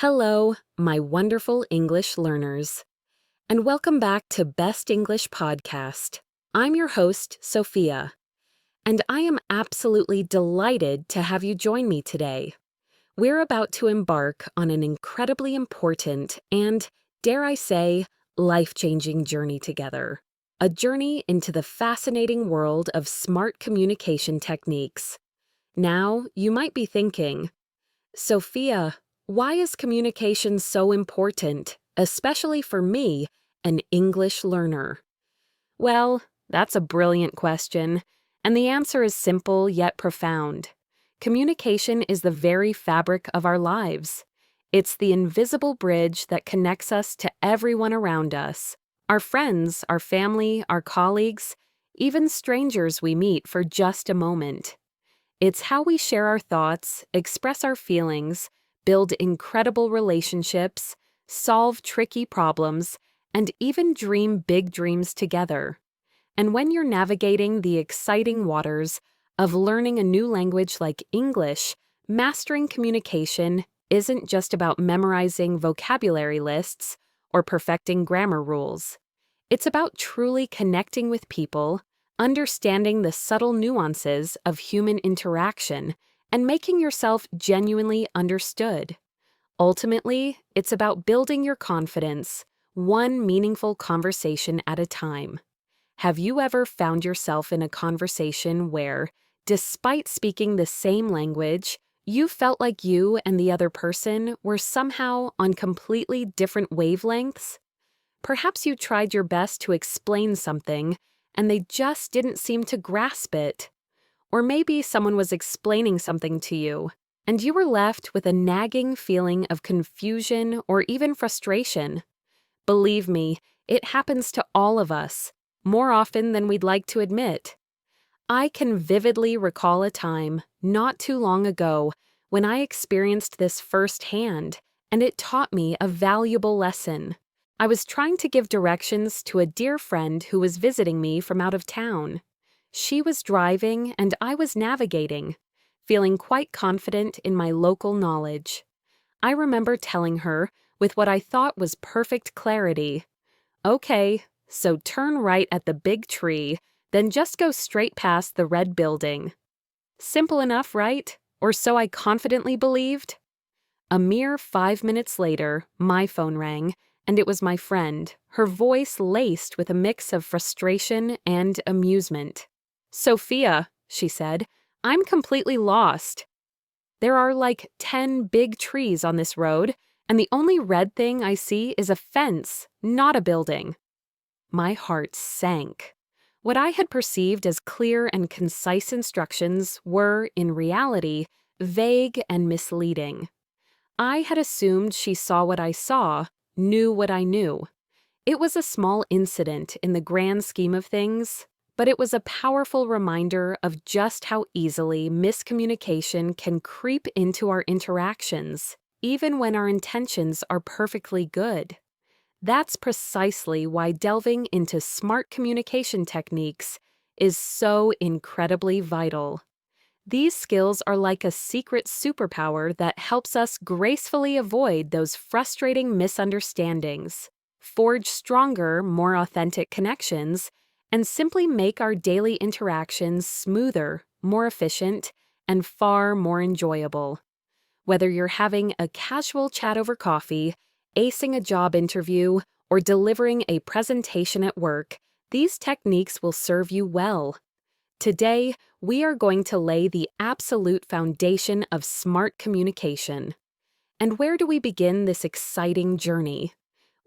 Hello, my wonderful English learners, and welcome back to Best English Podcast. I'm your host, Sophia, and I am absolutely delighted to have you join me today. We're about to embark on an incredibly important and, dare I say, life-changing journey together. A journey into the fascinating world of smart communication techniques. Now, you might be thinking, Sophia, why is communication so important, especially for me, an English learner? Well, that's a brilliant question, and the answer is simple yet profound. Communication is the very fabric of our lives. It's the invisible bridge that connects us to everyone around us, our friends, our family, our colleagues, even strangers we meet for just a moment. It's how we share our thoughts, express our feelings, build incredible relationships, solve tricky problems, and even dream big dreams together. And when you're navigating the exciting waters of learning a new language like English, mastering communication isn't just about memorizing vocabulary lists or perfecting grammar rules. It's about truly connecting with people, understanding the subtle nuances of human interaction, and making yourself genuinely understood. Ultimately, it's about building your confidence, one meaningful conversation at a time. Have you ever found yourself in a conversation where, despite speaking the same language, you felt like you and the other person were somehow on completely different wavelengths? Perhaps you tried your best to explain something, and they just didn't seem to grasp it. Or maybe someone was explaining something to you, and you were left with a nagging feeling of confusion or even frustration. Believe me, it happens to all of us, more often than we'd like to admit. I can vividly recall a time, not too long ago, when I experienced this firsthand, and it taught me a valuable lesson. I was trying to give directions to a dear friend who was visiting me from out of town. She was driving and I was navigating, feeling quite confident in my local knowledge. I remember telling her, with what I thought was perfect clarity, "Okay, so turn right at the big tree, then just go straight past the red building." Simple enough, right? Or so I confidently believed. A mere 5 minutes later, my phone rang, and it was my friend, her voice laced with a mix of frustration and amusement. "Sophia," she said, "I'm completely lost. There are like 10 big trees on this road, and the only red thing I see is a fence, not a building." My heart sank. What I had perceived as clear and concise instructions were, in reality, vague and misleading. I had assumed she saw what I saw, knew what I knew. It was a small incident in the grand scheme of things, but it was a powerful reminder of just how easily miscommunication can creep into our interactions, even when our intentions are perfectly good. That's precisely why delving into smart communication techniques is so incredibly vital. These skills are like a secret superpower that helps us gracefully avoid those frustrating misunderstandings, forge stronger, more authentic connections, and simply make our daily interactions smoother, more efficient, and far more enjoyable. Whether you're having a casual chat over coffee, acing a job interview, or delivering a presentation at work, these techniques will serve you well. Today, we are going to lay the absolute foundation of smart communication. And where do we begin this exciting journey?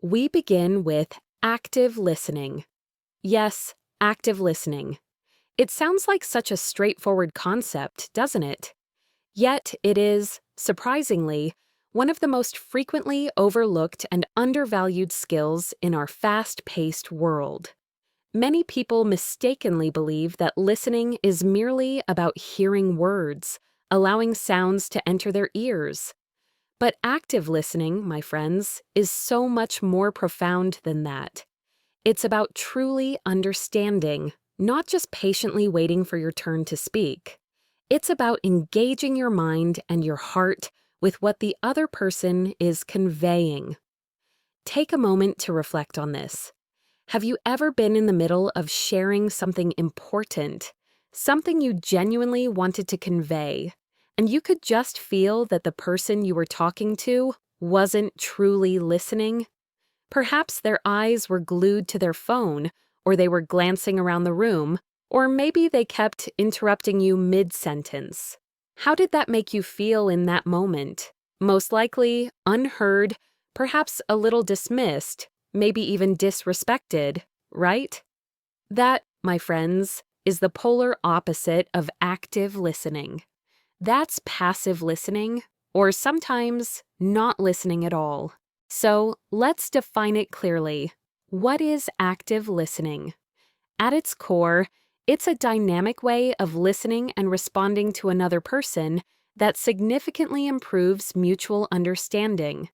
We begin with active listening. Yes, active listening. It sounds like such a straightforward concept, doesn't it? Yet it is, surprisingly, one of the most frequently overlooked and undervalued skills in our fast-paced world. Many people mistakenly believe that listening is merely about hearing words, allowing sounds to enter their ears. But active listening, my friends, is so much more profound than that. It's about truly understanding, not just patiently waiting for your turn to speak. It's about engaging your mind and your heart with what the other person is conveying. Take a moment to reflect on this. Have you ever been in the middle of sharing something important, something you genuinely wanted to convey, and you could just feel that the person you were talking to wasn't truly listening? Perhaps their eyes were glued to their phone, or they were glancing around the room, or maybe they kept interrupting you mid-sentence. How did that make you feel in that moment? Most likely unheard, perhaps a little dismissed, maybe even disrespected, right? That, my friends, is the polar opposite of active listening. That's passive listening, or sometimes not listening at all. So let's define it clearly. What is active listening? At its core, it's a dynamic way of listening and responding to another person that significantly improves mutual understanding.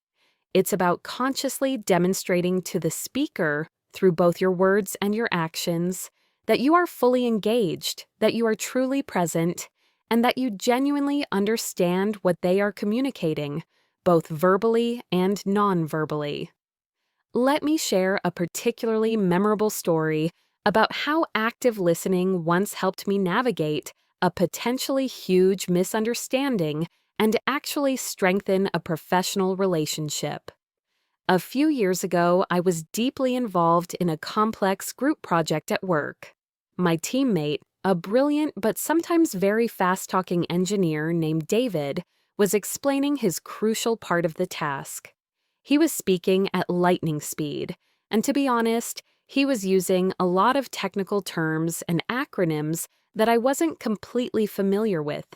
It's about consciously demonstrating to the speaker, through both your words and your actions, that you are fully engaged, that you are truly present, and that you genuinely understand what they are communicating, both verbally and non-verbally. Let me share a particularly memorable story about how active listening once helped me navigate a potentially huge misunderstanding and actually strengthen a professional relationship. A few years ago, I was deeply involved in a complex group project at work. My teammate, a brilliant but sometimes very fast-talking engineer named David, was explaining his crucial part of the task. He was speaking at lightning speed, and to be honest, he was using a lot of technical terms and acronyms that I wasn't completely familiar with.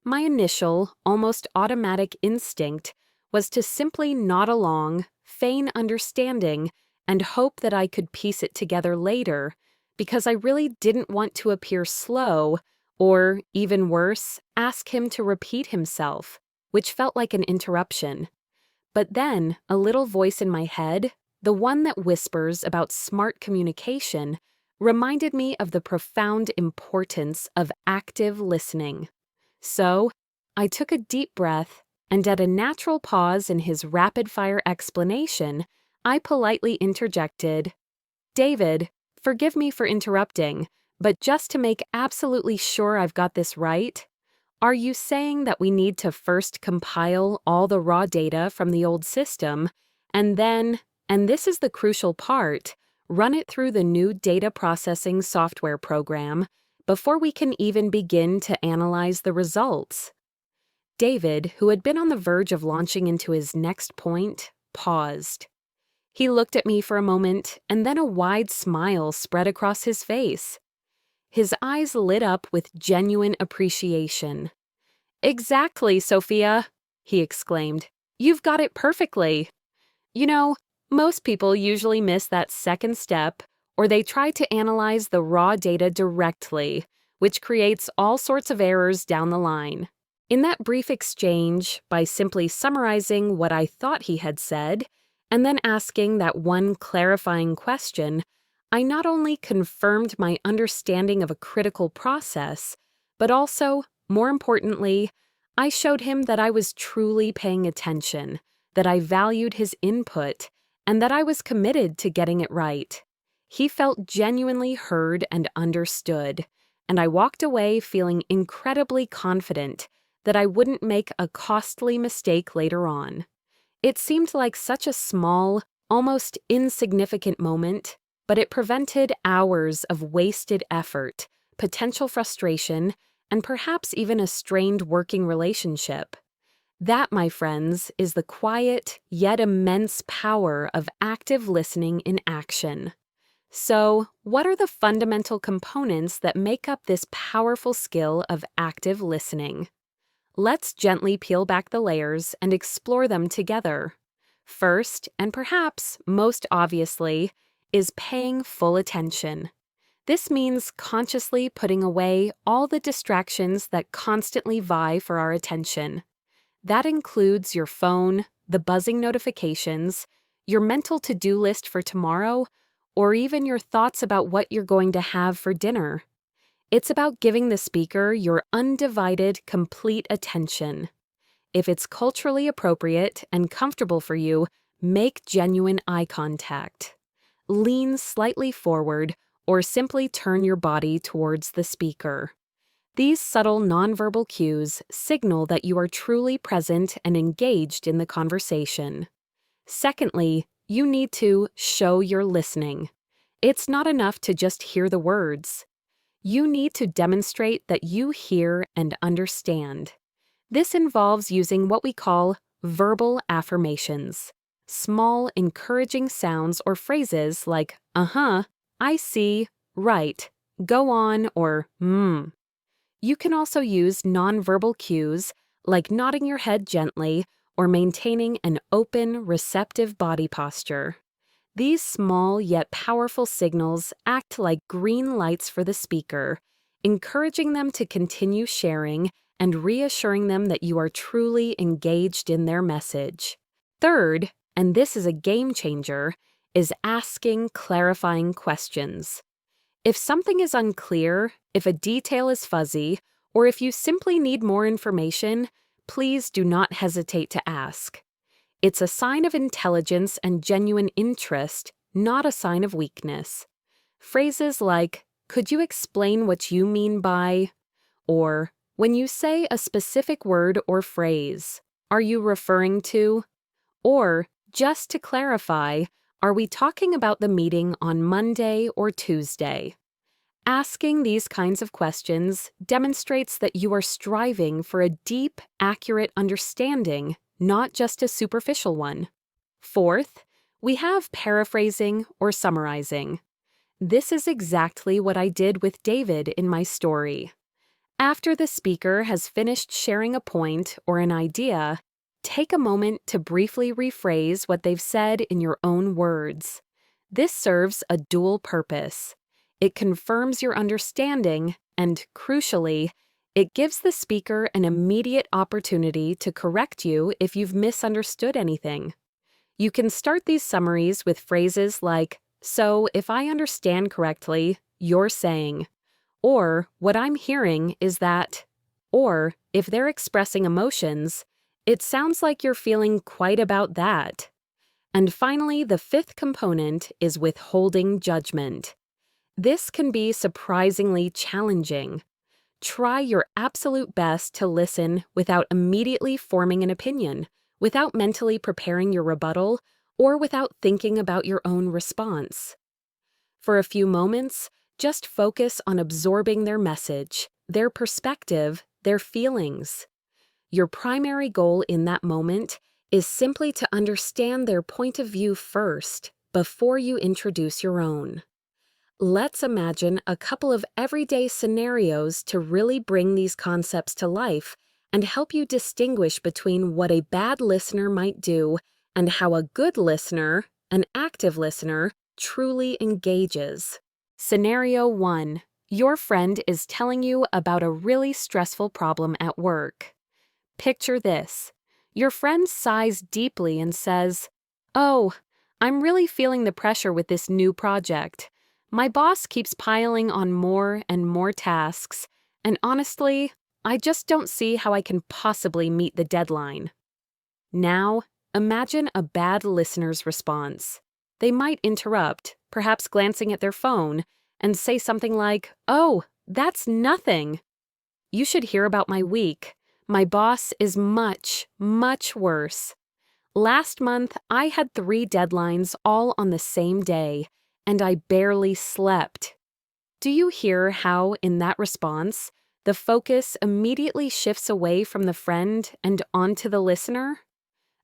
My initial, almost automatic instinct was to simply nod along, feign understanding, and hope that I could piece it together later, because I really didn't want to appear slow or, even worse, ask him to repeat himself, which felt like an interruption. But then, a little voice in my head, the one that whispers about smart communication, reminded me of the profound importance of active listening. So, I took a deep breath, and at a natural pause in his rapid-fire explanation, I politely interjected, "David, forgive me for interrupting, but just to make absolutely sure I've got this right, are you saying that we need to first compile all the raw data from the old system, and then, and this is the crucial part, run it through the new data processing software program before we can even begin to analyze the results?" David, who had been on the verge of launching into his next point, paused. He looked at me for a moment, and then a wide smile spread across his face. His eyes lit up with genuine appreciation. "Exactly, Sophia," he exclaimed. "You've got it perfectly. You know, most people usually miss that second step, or they try to analyze the raw data directly, which creates all sorts of errors down the line." In that brief exchange, by simply summarizing what I thought he had said, and then asking that one clarifying question, I not only confirmed my understanding of a critical process, but also, more importantly, I showed him that I was truly paying attention, that I valued his input, and that I was committed to getting it right. He felt genuinely heard and understood, and I walked away feeling incredibly confident that I wouldn't make a costly mistake later on. It seemed like such a small, almost insignificant moment, but it prevented hours of wasted effort, potential frustration, and perhaps even a strained working relationship. That, my friends, is the quiet yet immense power of active listening in action. So, what are the fundamental components that make up this powerful skill of active listening? Let's gently peel back the layers and explore them together. First, and perhaps most obviously, is paying full attention. This means consciously putting away all the distractions that constantly vie for our attention. That includes your phone, the buzzing notifications, your mental to-do list for tomorrow, or even your thoughts about what you're going to have for dinner. It's about giving the speaker your undivided, complete attention. if it's culturally appropriate and comfortable for you, make genuine eye contact. Lean slightly forward or simply turn your body towards the speaker. These subtle nonverbal cues signal that you are truly present and engaged in the conversation. Secondly, you need to show you're listening. It's not enough to just hear the words. You need to demonstrate that you hear and understand. This involves using what we call verbal affirmations, small encouraging sounds or phrases like "uh-huh," "I see," "right," "go on," or You can also use nonverbal cues like nodding your head gently or maintaining an open, receptive body posture. These small yet powerful signals act like green lights for the speaker, encouraging them to continue sharing and reassuring them that you are truly engaged in their message. Third, and this is a game changer, is asking clarifying questions. If something is unclear, if a detail is fuzzy, or if you simply need more information, please do not hesitate to ask. It's a sign of intelligence and genuine interest, not a sign of weakness. Phrases like, "Could you explain what you mean by?" or, "When you say a specific word or phrase, are you referring to?" or, "Just to clarify, are we talking about the meeting on Monday or Tuesday?" Asking these kinds of questions demonstrates that you are striving for a deep, accurate understanding, not just a superficial one. Fourth, we have paraphrasing or summarizing. This is exactly what I did with David in my story. After the speaker has finished sharing a point or an idea, take a moment to briefly rephrase what they've said in your own words. This serves a dual purpose. It confirms your understanding and, crucially, it gives the speaker an immediate opportunity to correct you if you've misunderstood anything. You can start these summaries with phrases like, "So, if I understand correctly, you're saying," or "What I'm hearing is that," or if they're expressing emotions, "It sounds like you're feeling quite about that." And finally, the fifth component is withholding judgment. This can be surprisingly challenging. Try your absolute best to listen without immediately forming an opinion, without mentally preparing your rebuttal, or without thinking about your own response. For a few moments, just focus on absorbing their message, their perspective, their feelings. Your primary goal in that moment is simply to understand their point of view first, before you introduce your own. Let's imagine a couple of everyday scenarios to really bring these concepts to life and help you distinguish between what a bad listener might do and how a good listener, an active listener, truly engages. Scenario 1. Your friend is telling you about a really stressful problem at work. Picture this. Your friend sighs deeply and says, "Oh, I'm really feeling the pressure with this new project. My boss keeps piling on more and more tasks, and honestly, I just don't see how I can possibly meet the deadline." Now, imagine a bad listener's response. They might interrupt, perhaps glancing at their phone, and say something like, "Oh, that's nothing. You should hear about my week. My boss is much, much worse. Last month, I had 3 deadlines all on the same day, and I barely slept." Do you hear how, in that response, the focus immediately shifts away from the friend and onto the listener?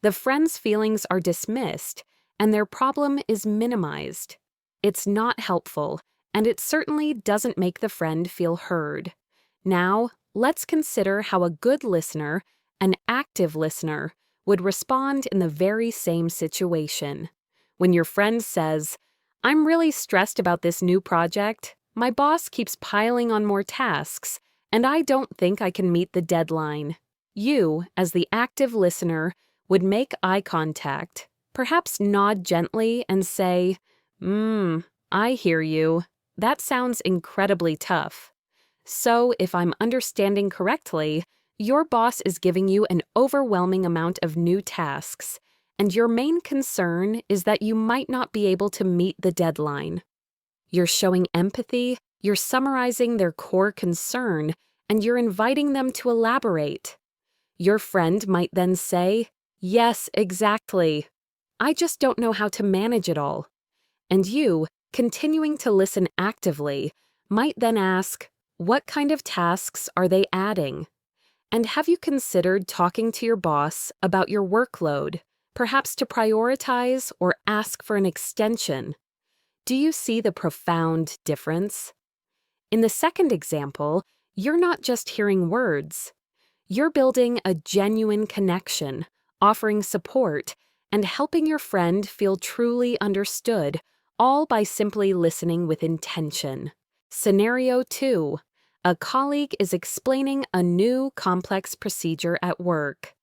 The friend's feelings are dismissed, and their problem is minimized. It's not helpful, and it certainly doesn't make the friend feel heard. Now, let's consider how a good listener, an active listener, would respond in the very same situation. When your friend says, "I'm really stressed about this new project. My boss keeps piling on more tasks, and I don't think I can meet the deadline." You, as the active listener, would make eye contact, perhaps nod gently and say, "I hear you. That sounds incredibly tough. So, if I'm understanding correctly, Your boss is giving you an overwhelming amount of new tasks, and your main concern is that you might not be able to meet the deadline. You're showing empathy, you're summarizing their core concern, and you're inviting them to elaborate. Your friend might then say, "Yes, exactly. I just don't know how to manage it all." And you, continuing to listen actively, might then ask, "What kind of tasks are they adding?" And have you considered talking to your boss about your workload, perhaps to prioritize or ask for an extension? Do you see the profound difference? In the second example, you're not just hearing words. You're building a genuine connection, offering support, and helping your friend feel truly understood, all by simply listening with intention. Scenario 2. A colleague is explaining a new complex procedure at work.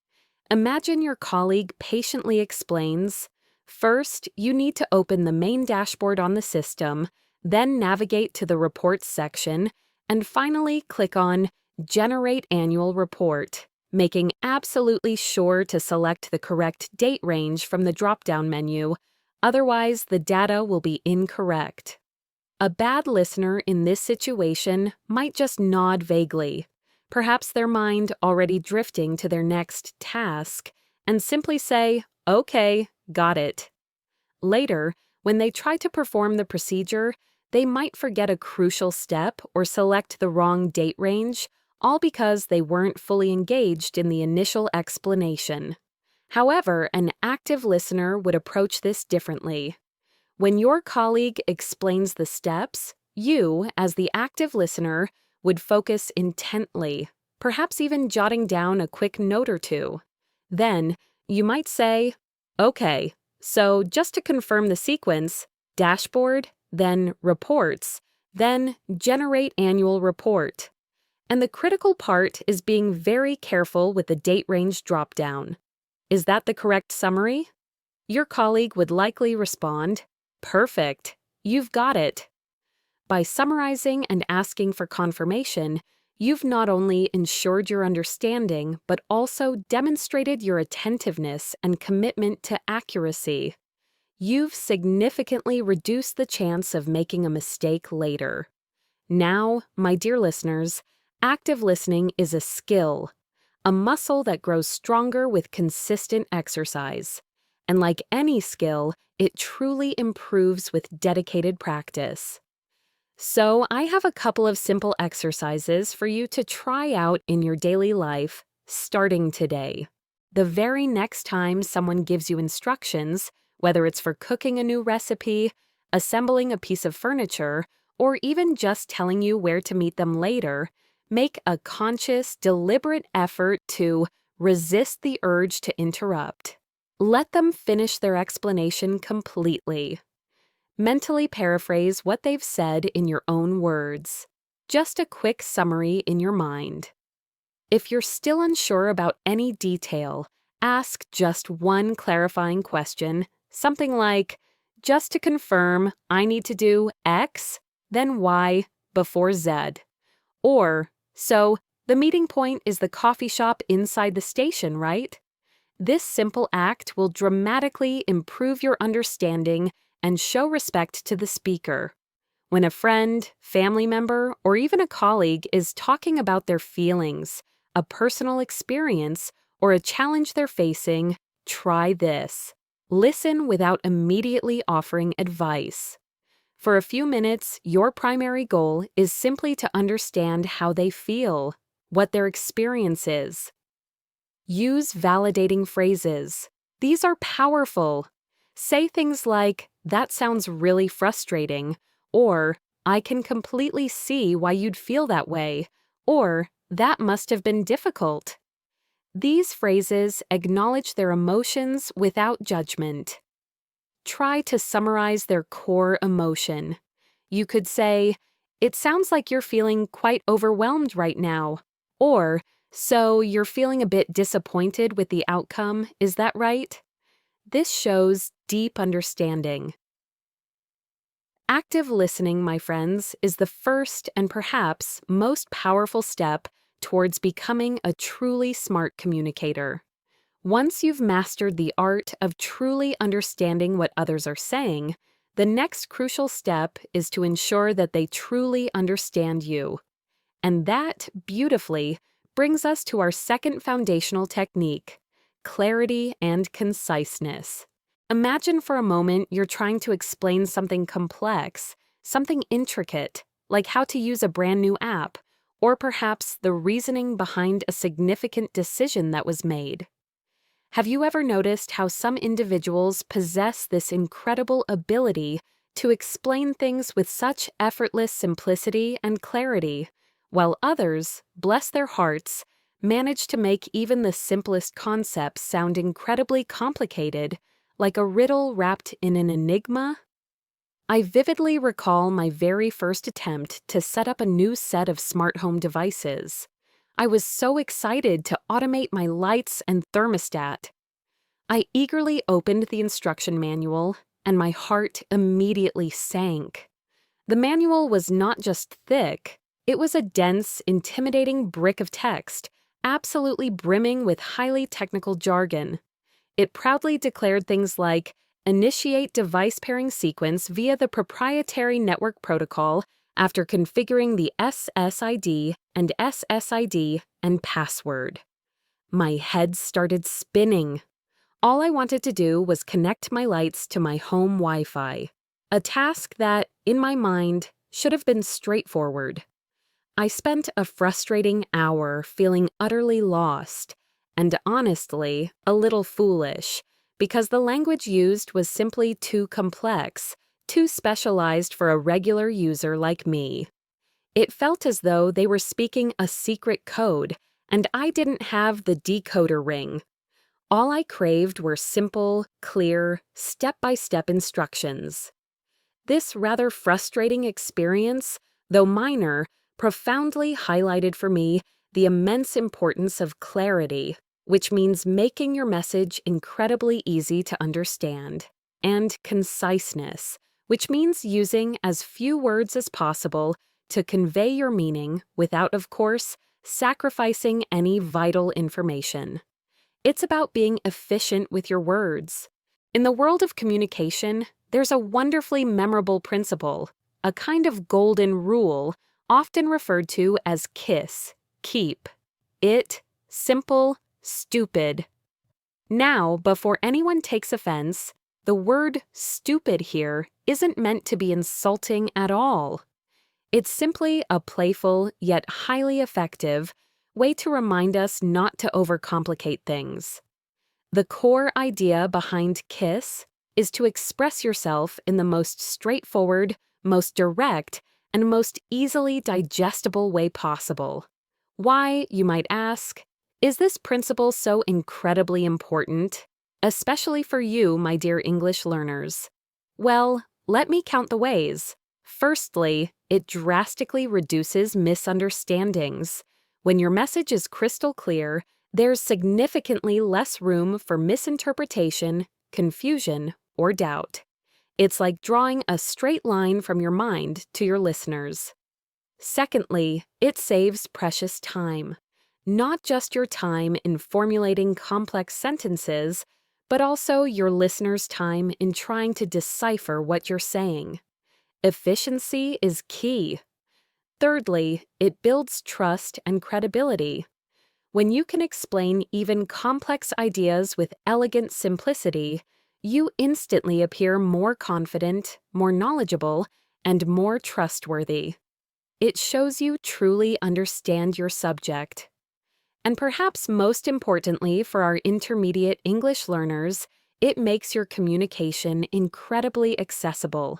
Imagine your colleague patiently explains, "First, you need to open the main dashboard on the system, then navigate to the Reports section, and finally click on Generate Annual Report," making absolutely sure to select the correct date range from the drop-down menu, otherwise the data will be incorrect. A bad listener in this situation might just nod vaguely, perhaps their mind already drifting to their next task, and simply say, "Okay, got it." Later, when they try to perform the procedure, they might forget a crucial step or select the wrong date range, all because they weren't fully engaged in the initial explanation. However, an active listener would approach this differently. When your colleague explains the steps, you, as the active listener, would focus intently, perhaps even jotting down a quick note or two. Then, you might say, "Okay, so just to confirm the sequence, dashboard, then reports, then generate annual report." And the critical part is being very careful with the date range dropdown. Is that the correct summary? Your colleague would likely respond, "Perfect, you've got it." By summarizing and asking for confirmation, you've not only ensured your understanding, but also demonstrated your attentiveness and commitment to accuracy. You've significantly reduced the chance of making a mistake later. Now, my dear listeners, active listening is a skill, a muscle that grows stronger with consistent exercise. And like any skill, it truly improves with dedicated practice. So, I have a couple of simple exercises for you to try out in your daily life, starting today. The very next time someone gives you instructions, whether it's for cooking a new recipe, assembling a piece of furniture, or even just telling you where to meet them later, make a conscious, deliberate effort to resist the urge to interrupt. Let them finish their explanation completely. Mentally paraphrase what they've said in your own words. Just a quick summary in your mind. If you're still unsure about any detail, ask just one clarifying question, something like, "Just to confirm, I need to do X, then Y, before Z." Or, "So, the meeting point is the coffee shop inside the station, right?" This simple act will dramatically improve your understanding and show respect to the speaker. When a friend, family member, or even a colleague is talking about their feelings, a personal experience, or a challenge they're facing, try this. Listen without immediately offering advice. For a few minutes, your primary goal is simply to understand how they feel, what their experience is. Use validating phrases. These are powerful. Say things like, "That sounds really frustrating," or "I can completely see why you'd feel that way," or "That must have been difficult." These phrases acknowledge their emotions without judgment. Try to summarize their core emotion. You could say, "It sounds like you're feeling quite overwhelmed right now," or "So you're feeling a bit disappointed with the outcome, is that right?" This shows deep understanding. Active listening, my friends, is the first and perhaps most powerful step towards becoming a truly smart communicator. Once you've mastered the art of truly understanding what others are saying, the next crucial step is to ensure that they truly understand you. And that, beautifully, brings us to our second foundational technique: clarity and conciseness. Imagine for a moment you're trying to explain something complex, something intricate, like how to use a brand new app, or perhaps the reasoning behind a significant decision that was made. Have you ever noticed how some individuals possess this incredible ability to explain things with such effortless simplicity and clarity, while others, bless their hearts, manage to make even the simplest concepts sound incredibly complicated, like a riddle wrapped in an enigma? I vividly recall my very first attempt to set up a new set of smart home devices. I was so excited to automate my lights and thermostat. I eagerly opened the instruction manual, and my heart immediately sank. The manual was not just thick, it was a dense, intimidating brick of text, absolutely brimming with highly technical jargon. It proudly declared things like, "Initiate device pairing sequence via the proprietary network protocol after configuring the SSID and SSID and password." My head started spinning. All I wanted to do was connect my lights to my home Wi-Fi, a task that, in my mind, should have been straightforward. I spent a frustrating hour feeling utterly lost, and honestly, a little foolish, because the language used was simply too complex, too specialized for a regular user like me. It felt as though they were speaking a secret code, and I didn't have the decoder ring. All I craved were simple, clear, step-by-step instructions. This rather frustrating experience, though minor, profoundly highlighted for me the immense importance of clarity, which means making your message incredibly easy to understand, and conciseness, which means using as few words as possible to convey your meaning without, of course, sacrificing any vital information. It's about being efficient with your words. In the world of communication, there's a wonderfully memorable principle, a kind of golden rule, often referred to as KISS, keep it simple, stupid. Now, before anyone takes offense, the word stupid here isn't meant to be insulting at all. It's simply a playful, yet highly effective, way to remind us not to overcomplicate things. The core idea behind KISS is to express yourself in the most straightforward, most direct, and most easily digestible way possible. Why, you might ask, is this principle so incredibly important, especially for you, my dear English learners? Well, let me count the ways. Firstly, it drastically reduces misunderstandings. When your message is crystal clear, there's significantly less room for misinterpretation, confusion, or doubt. It's like drawing a straight line from your mind to your listeners. Secondly, it saves precious time. Not just your time in formulating complex sentences, but also your listeners' time in trying to decipher what you're saying. Efficiency is key. Thirdly, it builds trust and credibility. When you can explain even complex ideas with elegant simplicity, you instantly appear more confident, more knowledgeable, and more trustworthy. It shows you truly understand your subject. And perhaps most importantly for our intermediate English learners, it makes your communication incredibly accessible.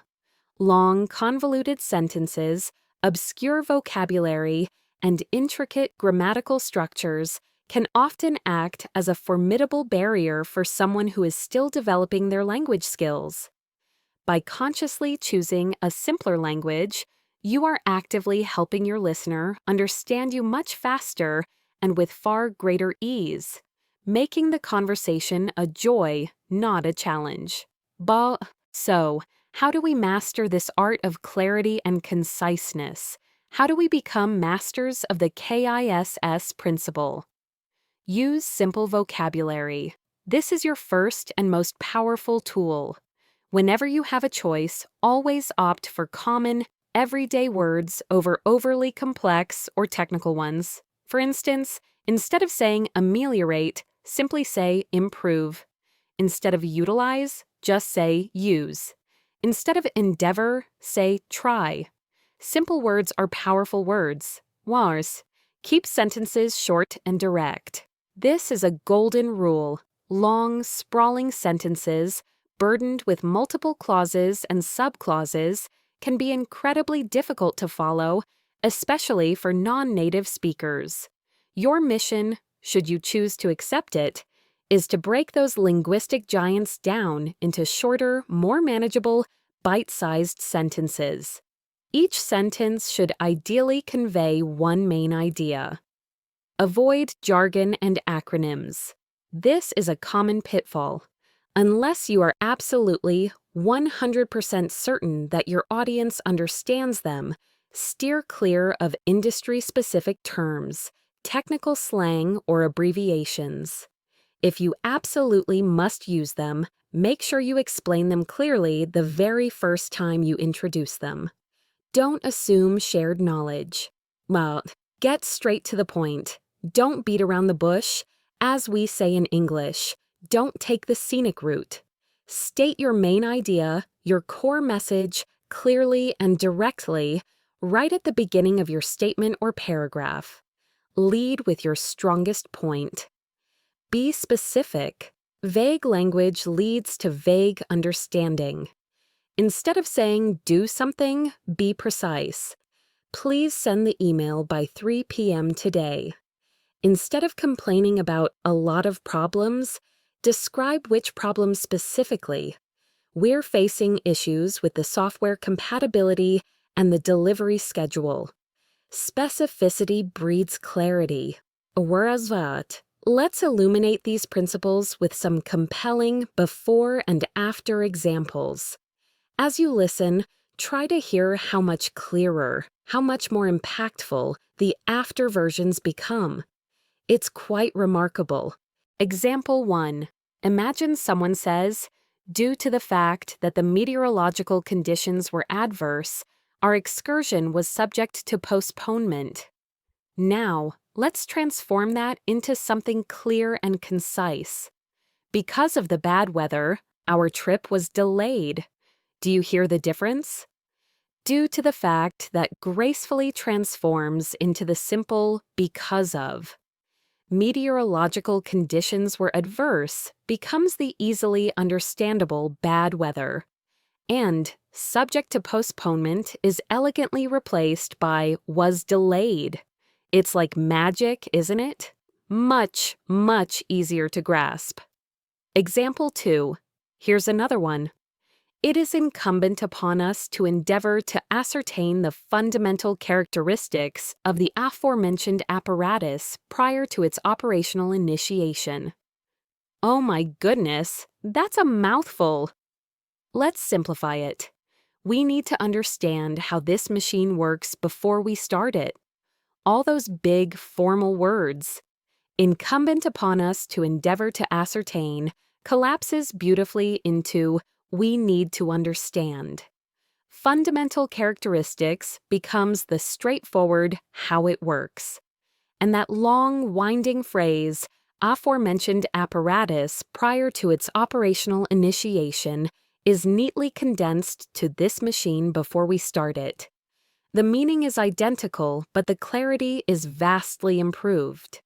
Long, convoluted sentences, obscure vocabulary, and intricate grammatical structures can often act as a formidable barrier for someone who is still developing their language skills. By consciously choosing a simpler language, you are actively helping your listener understand you much faster and with far greater ease, making the conversation a joy, not a challenge. So, how do we master this art of clarity and conciseness? How do we become masters of the KISS principle? Use simple vocabulary. This is your first and most powerful tool. Whenever you have a choice, always opt for common, everyday words over overly complex or technical ones. For instance, instead of saying ameliorate, simply say improve. Instead of utilize, just say use. Instead of endeavor, say try. Simple words are powerful words. Wars. Keep sentences short and direct. This is a golden rule. Long, sprawling sentences, burdened with multiple clauses and subclauses, can be incredibly difficult to follow, especially for non-native speakers. Your mission, should you choose to accept it, is to break those linguistic giants down into shorter, more manageable, bite-sized sentences. Each sentence should ideally convey one main idea. Avoid jargon and acronyms. This is a common pitfall. Unless you are absolutely 100% certain that your audience understands them, steer clear of industry-specific terms, technical slang, or abbreviations. If you absolutely must use them, make sure you explain them clearly the very first time you introduce them. Don't assume shared knowledge. Well, get straight to the point. Don't beat around the bush. As we say in English, don't take the scenic route. State your main idea, your core message, clearly and directly, right at the beginning of your statement or paragraph. Lead with your strongest point. Be specific. Vague language leads to vague understanding. Instead of saying, do something, be precise. Please send the email by 3 p.m. today. Instead of complaining about a lot of problems, describe which problems specifically. We're facing issues with the software compatibility and the delivery schedule. Specificity breeds clarity. Whereas that, let's illuminate these principles with some compelling before and after examples. As you listen, try to hear how much clearer, how much more impactful the after versions become. It's quite remarkable. Example 1. Imagine someone says, due to the fact that the meteorological conditions were adverse, our excursion was subject to postponement. Now, let's transform that into something clear and concise. Because of the bad weather, our trip was delayed. Do you hear the difference? Due to the fact that gracefully transforms into the simple because of. Meteorological conditions were adverse becomes the easily understandable bad weather. And subject to postponement is elegantly replaced by was delayed. It's like magic, isn't it? Much, much easier to grasp. Example 2. Here's another one. It is incumbent upon us to endeavor to ascertain the fundamental characteristics of the aforementioned apparatus prior to its operational initiation. Oh my goodness, that's a mouthful. Let's simplify it. We need to understand how this machine works before we start it. All those big, formal words. Incumbent upon us to endeavor to ascertain collapses beautifully into we need to understand. Fundamental characteristics becomes the straightforward how it works. And that long, winding phrase, aforementioned apparatus prior to its operational initiation, is neatly condensed to this machine before we start it. The meaning is identical, but the clarity is vastly improved.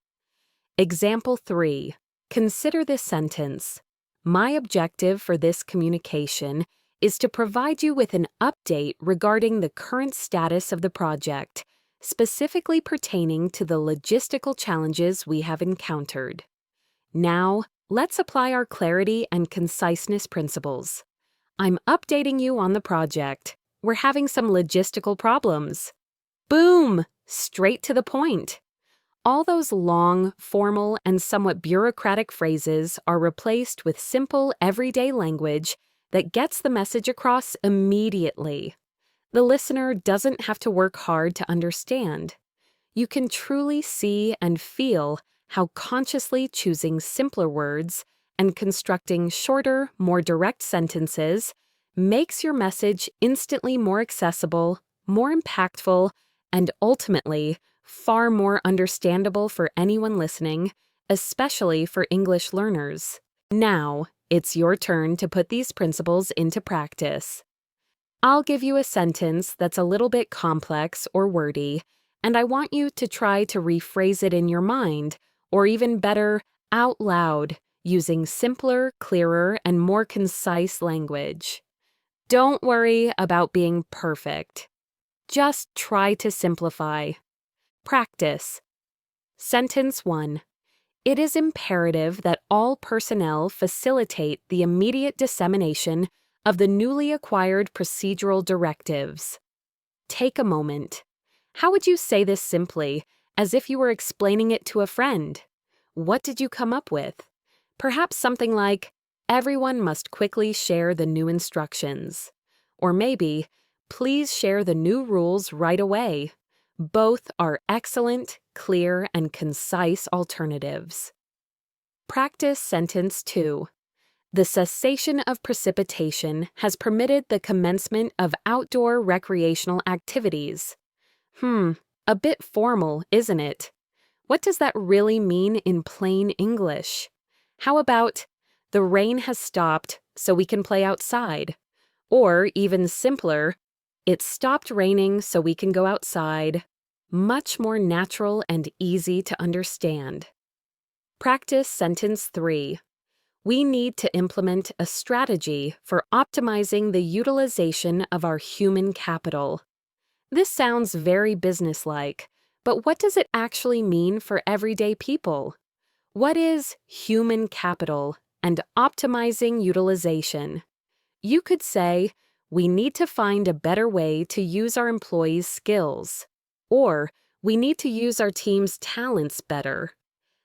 Example 3. Consider this sentence. My objective for this communication is to provide you with an update regarding the current status of the project, specifically pertaining to the logistical challenges we have encountered. Now, let's apply our clarity and conciseness principles. I'm updating you on the project. We're having some logistical problems. Boom! Straight to the point. All those long, formal, and somewhat bureaucratic phrases are replaced with simple, everyday language that gets the message across immediately. The listener doesn't have to work hard to understand. You can truly see and feel how consciously choosing simpler words and constructing shorter, more direct sentences makes your message instantly more accessible, more impactful, and ultimately far more understandable for anyone listening, especially for English learners. Now, it's your turn to put these principles into practice. I'll give you a sentence that's a little bit complex or wordy, and I want you to try to rephrase it in your mind, or even better, out loud, using simpler, clearer, and more concise language. Don't worry about being perfect. Just try to simplify. Practice. Sentence 1. It is imperative that all personnel facilitate the immediate dissemination of the newly acquired procedural directives. Take a moment. How would you say this simply, as if you were explaining it to a friend? What did you come up with? Perhaps something like, everyone must quickly share the new instructions. Or maybe, please share the new rules right away. Both are excellent, clear, and concise alternatives. Practice sentence 2. The cessation of precipitation has permitted the commencement of outdoor recreational activities. A bit formal, isn't it? What does that really mean in plain English? How about, the rain has stopped, so we can play outside? Or, even simpler, it stopped raining, so we can go outside. Much more natural and easy to understand. Practice sentence 3. We need to implement a strategy for optimizing the utilization of our human capital. This sounds very businesslike, but what does it actually mean for everyday people? What is human capital and optimizing utilization? You could say, we need to find a better way to use our employees' skills, or we need to use our team's talents better.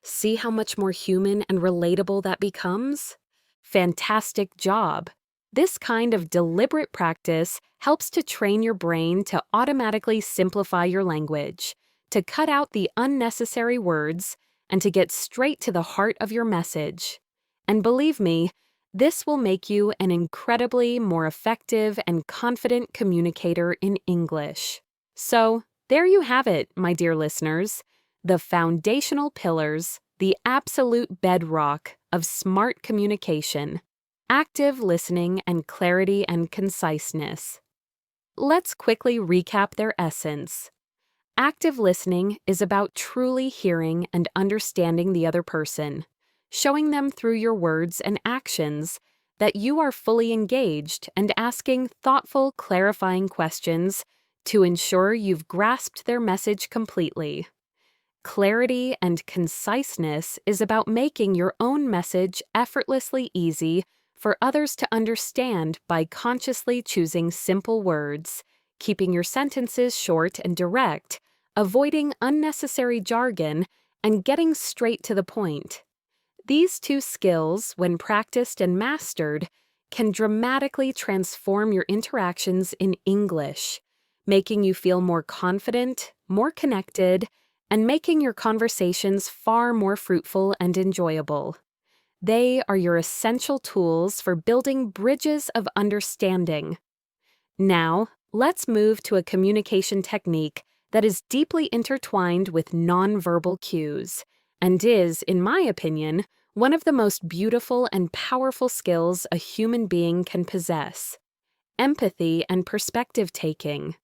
See how much more human and relatable that becomes? Fantastic job! This kind of deliberate practice helps to train your brain to automatically simplify your language, to cut out the unnecessary words, and to get straight to the heart of your message. And believe me, this will make you an incredibly more effective and confident communicator in English. So, there you have it, my dear listeners, the foundational pillars, the absolute bedrock of smart communication, active listening and clarity and conciseness. Let's quickly recap their essence. Active listening is about truly hearing and understanding the other person, showing them through your words and actions that you are fully engaged and asking thoughtful, clarifying questions to ensure you've grasped their message completely. Clarity and conciseness is about making your own message effortlessly easy for others to understand by consciously choosing simple words, keeping your sentences short and direct, avoiding unnecessary jargon, and getting straight to the point. These two skills, when practiced and mastered, can dramatically transform your interactions in English, making you feel more confident, more connected, and making your conversations far more fruitful and enjoyable. They are your essential tools for building bridges of understanding. Now, let's move to a communication technique that is deeply intertwined with nonverbal cues, and is, in my opinion, one of the most beautiful and powerful skills a human being can possess: empathy and perspective taking.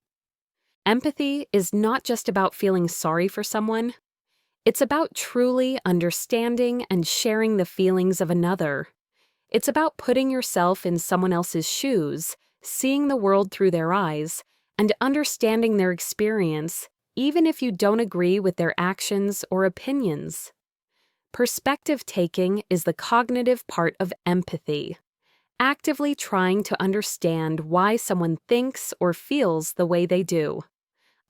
Empathy is not just about feeling sorry for someone. It's about truly understanding and sharing the feelings of another. It's about putting yourself in someone else's shoes, seeing the world through their eyes, and understanding their experience, even if you don't agree with their actions or opinions. Perspective taking is the cognitive part of empathy, actively trying to understand why someone thinks or feels the way they do.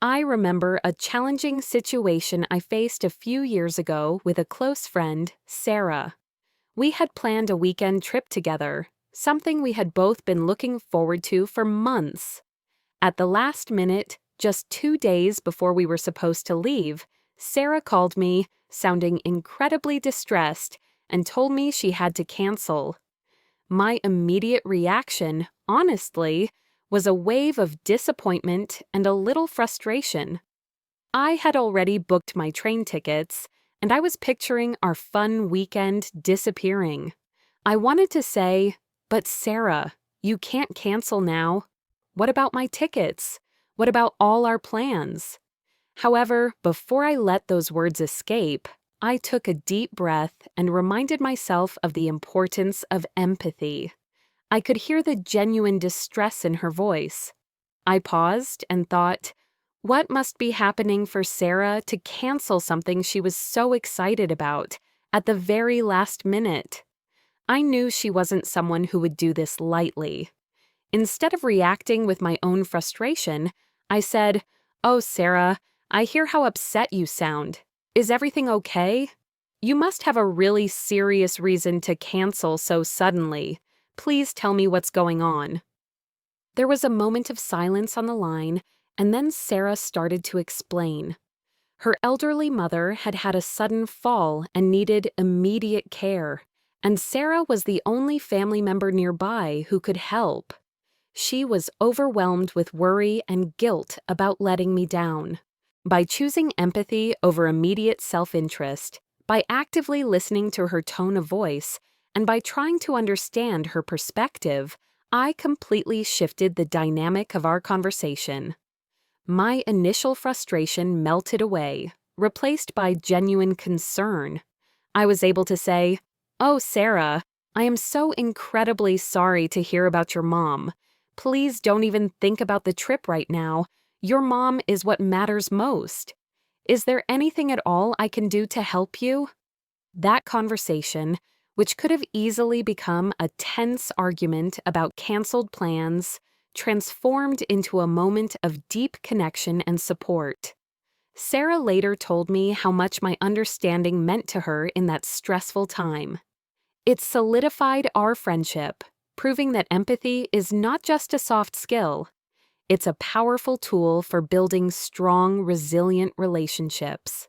I remember a challenging situation I faced a few years ago with a close friend, Sarah. We had planned a weekend trip together, something we had both been looking forward to for months. At the last minute, just 2 days before we were supposed to leave, Sarah called me, sounding incredibly distressed, and told me she had to cancel. My immediate reaction, honestly, was a wave of disappointment and a little frustration. I had already booked my train tickets, and I was picturing our fun weekend disappearing. I wanted to say, "But Sarah, you can't cancel now. What about my tickets? What about all our plans?" However, before I let those words escape, I took a deep breath and reminded myself of the importance of empathy. I could hear the genuine distress in her voice. I paused and thought, what must be happening for Sarah to cancel something she was so excited about at the very last minute? I knew she wasn't someone who would do this lightly. Instead of reacting with my own frustration, I said, "Oh, Sarah, I hear how upset you sound. Is everything okay? You must have a really serious reason to cancel so suddenly. Please tell me what's going on." There was a moment of silence on the line, and then Sarah started to explain. Her elderly mother had had a sudden fall and needed immediate care, and Sarah was the only family member nearby who could help. She was overwhelmed with worry and guilt about letting me down. By choosing empathy over immediate self-interest, by actively listening to her tone of voice, and by trying to understand her perspective, I completely shifted the dynamic of our conversation. My initial frustration melted away, replaced by genuine concern. I was able to say, "Oh, Sarah, I am so incredibly sorry to hear about your mom. Please don't even think about the trip right now. Your mom is what matters most. Is there anything at all I can do to help you?" That conversation, which could have easily become a tense argument about canceled plans, transformed into a moment of deep connection and support. Sarah later told me how much my understanding meant to her in that stressful time. It solidified our friendship, proving that empathy is not just a soft skill. It's a powerful tool for building strong, resilient relationships.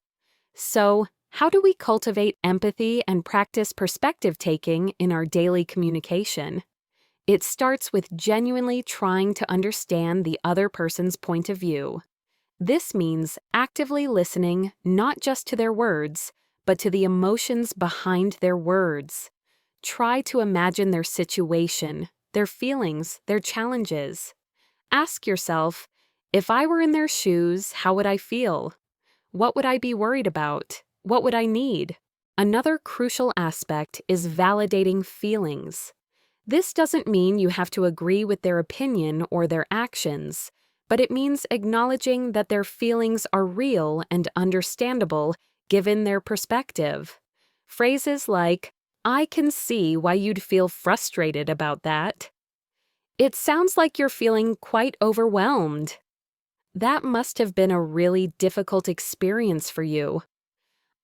So, how do we cultivate empathy and practice perspective taking in our daily communication? It starts with genuinely trying to understand the other person's point of view. This means actively listening not just to their words, but to the emotions behind their words. Try to imagine their situation, their feelings, their challenges. Ask yourself, if I were in their shoes, how would I feel? What would I be worried about? What would I need? Another crucial aspect is validating feelings. This doesn't mean you have to agree with their opinion or their actions, but it means acknowledging that their feelings are real and understandable given their perspective. Phrases like, "I can see why you'd feel frustrated about that." "It sounds like you're feeling quite overwhelmed." "That must have been a really difficult experience for you."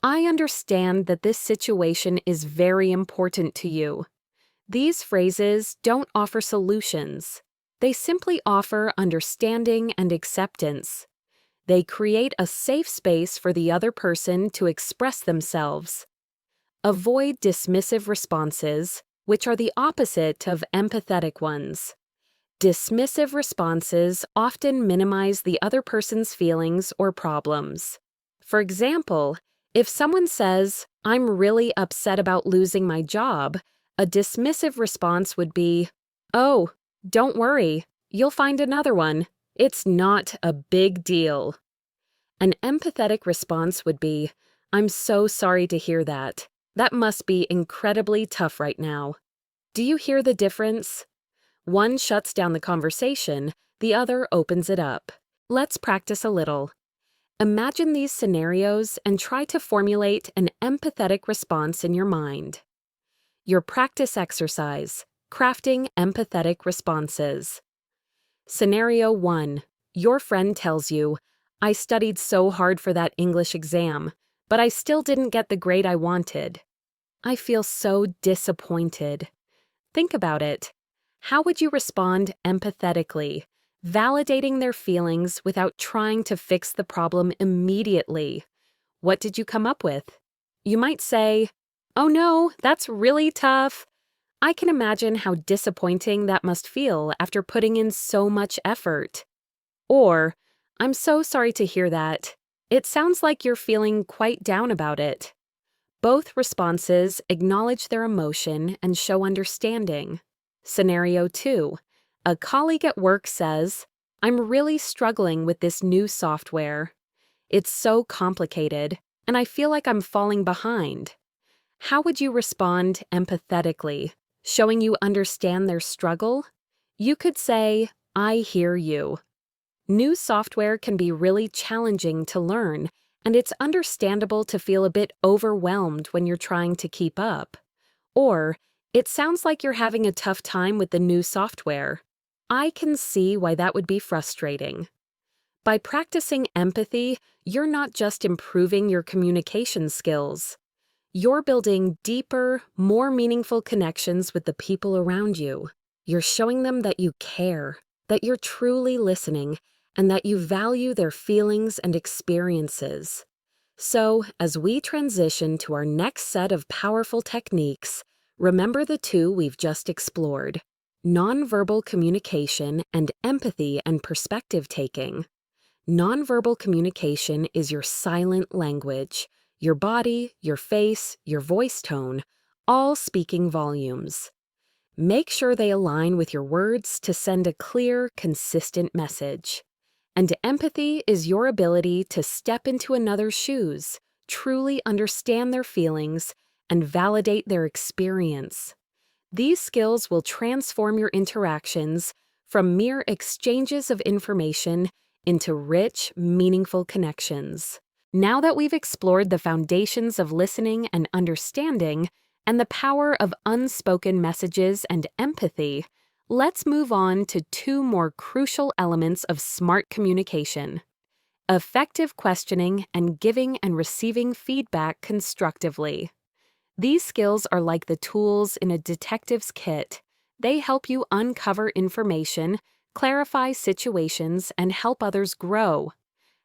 "I understand that this situation is very important to you." These phrases don't offer solutions. They simply offer understanding and acceptance. They create a safe space for the other person to express themselves. Avoid dismissive responses, which are the opposite of empathetic ones. Dismissive responses often minimize the other person's feelings or problems. For example, if someone says, "I'm really upset about losing my job," a dismissive response would be, "Oh, don't worry, you'll find another one. It's not a big deal." An empathetic response would be, "I'm so sorry to hear that. That must be incredibly tough right now." Do you hear the difference? One shuts down the conversation, the other opens it up. Let's practice a little. Imagine these scenarios and try to formulate an empathetic response in your mind. Your practice exercise, crafting empathetic responses. Scenario 1. Your friend tells you, "I studied so hard for that English exam, but I still didn't get the grade I wanted. I feel so disappointed." Think about it. How would you respond empathetically? validating their feelings without trying to fix the problem immediately. What did you come up with? You might say, "Oh no, that's really tough. I can imagine how disappointing that must feel after putting in so much effort." Or, "I'm so sorry to hear that. It sounds like you're feeling quite down about it." Both responses acknowledge their emotion and show understanding. Scenario 2. A colleague at work says, "I'm really struggling with this new software. It's so complicated, and I feel like I'm falling behind." How would you respond empathetically, showing you understand their struggle? You could say, "I hear you. New software can be really challenging to learn, and it's understandable to feel a bit overwhelmed when you're trying to keep up." Or, "It sounds like you're having a tough time with the new software. I can see why that would be frustrating." By practicing empathy, you're not just improving your communication skills. You're building deeper, more meaningful connections with the people around you. You're showing them that you care, that you're truly listening, and that you value their feelings and experiences. So, as we transition to our next set of powerful techniques, remember the two we've just explored: nonverbal communication and empathy and perspective taking. Nonverbal communication is your silent language, your body, your face, your voice tone, all speaking volumes. Make sure they align with your words to send a clear, consistent message. And empathy is your ability to step into another's shoes, truly understand their feelings, and validate their experience. These skills will transform your interactions from mere exchanges of information into rich, meaningful connections. Now that we've explored the foundations of listening and understanding, and the power of unspoken messages and empathy, let's move on to two more crucial elements of smart communication: effective questioning and giving and receiving feedback constructively. These skills are like the tools in a detective's kit. They help you uncover information, clarify situations, and help others grow.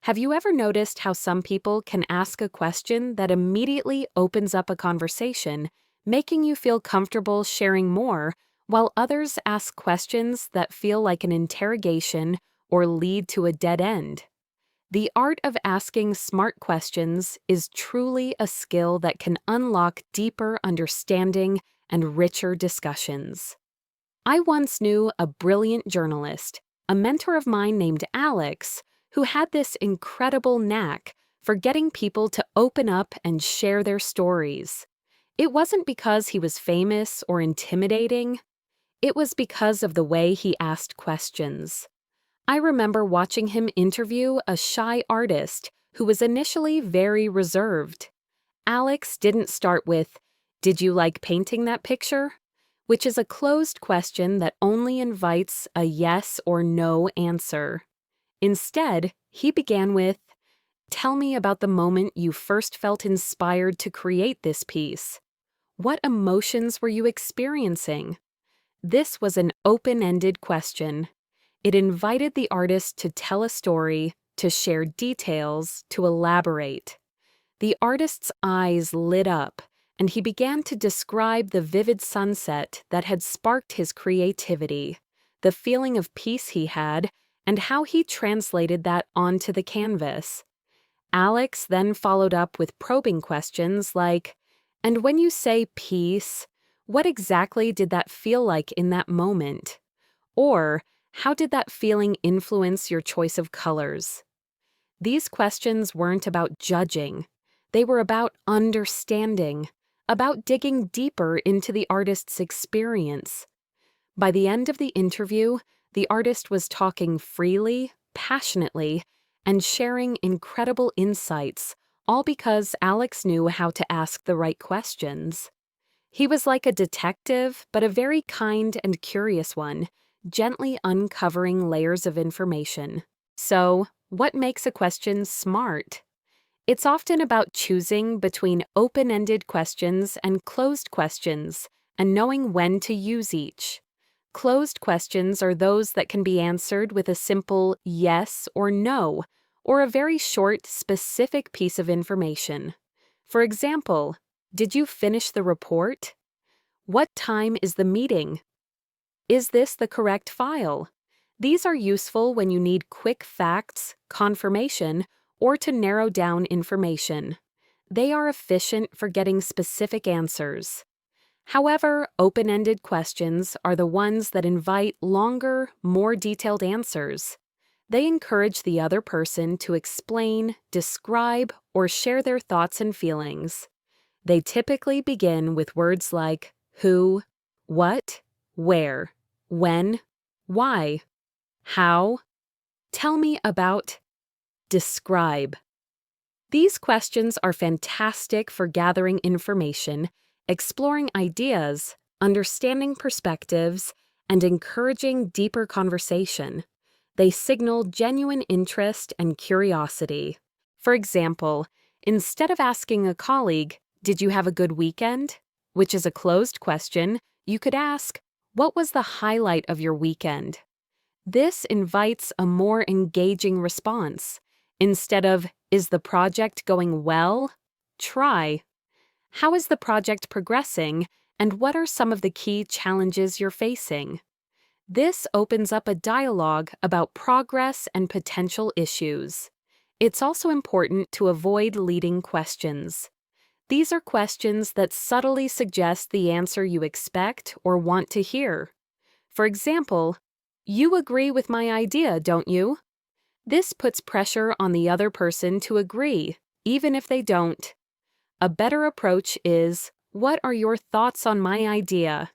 Have you ever noticed how some people can ask a question that immediately opens up a conversation, making you feel comfortable sharing more, while others ask questions that feel like an interrogation or lead to a dead end? The art of asking smart questions is truly a skill that can unlock deeper understanding and richer discussions. I once knew a brilliant journalist, a mentor of mine named Alex, who had this incredible knack for getting people to open up and share their stories. It wasn't because he was famous or intimidating. It was because of the way he asked questions. I remember watching him interview a shy artist who was initially very reserved. Alex didn't start with, "Did you like painting that picture?" which is a closed question that only invites a yes or no answer. Instead, he began with, "Tell me about the moment you first felt inspired to create this piece. What emotions were you experiencing?" This was an open-ended question. It invited the artist to tell a story, to share details, to elaborate. The artist's eyes lit up, and he began to describe the vivid sunset that had sparked his creativity, the feeling of peace he had, and how he translated that onto the canvas. Alex then followed up with probing questions like, "And when you say peace, what exactly did that feel like in that moment?" Or, "How did that feeling influence your choice of colors?" These questions weren't about judging. They were about understanding, about digging deeper into the artist's experience. By the end of the interview, the artist was talking freely, passionately, and sharing incredible insights, all because Alex knew how to ask the right questions. He was like a detective, but a very kind and curious one, gently uncovering layers of information. So, what makes a question smart? It's often about choosing between open-ended questions and closed questions, and knowing when to use each. Closed questions are those that can be answered with a simple yes or no, or a very short, specific piece of information. For example, did you finish the report? What time is the meeting? Is this the correct file? These are useful when you need quick facts, confirmation, or to narrow down information. They are efficient for getting specific answers. However, open-ended questions are the ones that invite longer, more detailed answers. They encourage the other person to explain, describe, or share their thoughts and feelings. They typically begin with words like who, what, where, when, why, how, tell me about, describe. These questions are fantastic for gathering information, exploring ideas, understanding perspectives, and encouraging deeper conversation. They signal genuine interest and curiosity. For example, instead of asking a colleague, "Did you have a good weekend?" which is a closed question, you could ask, "What was the highlight of your weekend?" This invites a more engaging response. Instead of, "Is the project going well?" try, "How is the project progressing, and what are some of the key challenges you're facing?" This opens up a dialogue about progress and potential issues. It's also important to avoid leading questions. These are questions that subtly suggest the answer you expect or want to hear. For example, "You agree with my idea, don't you?" This puts pressure on the other person to agree, even if they don't. A better approach is, "What are your thoughts on my idea?"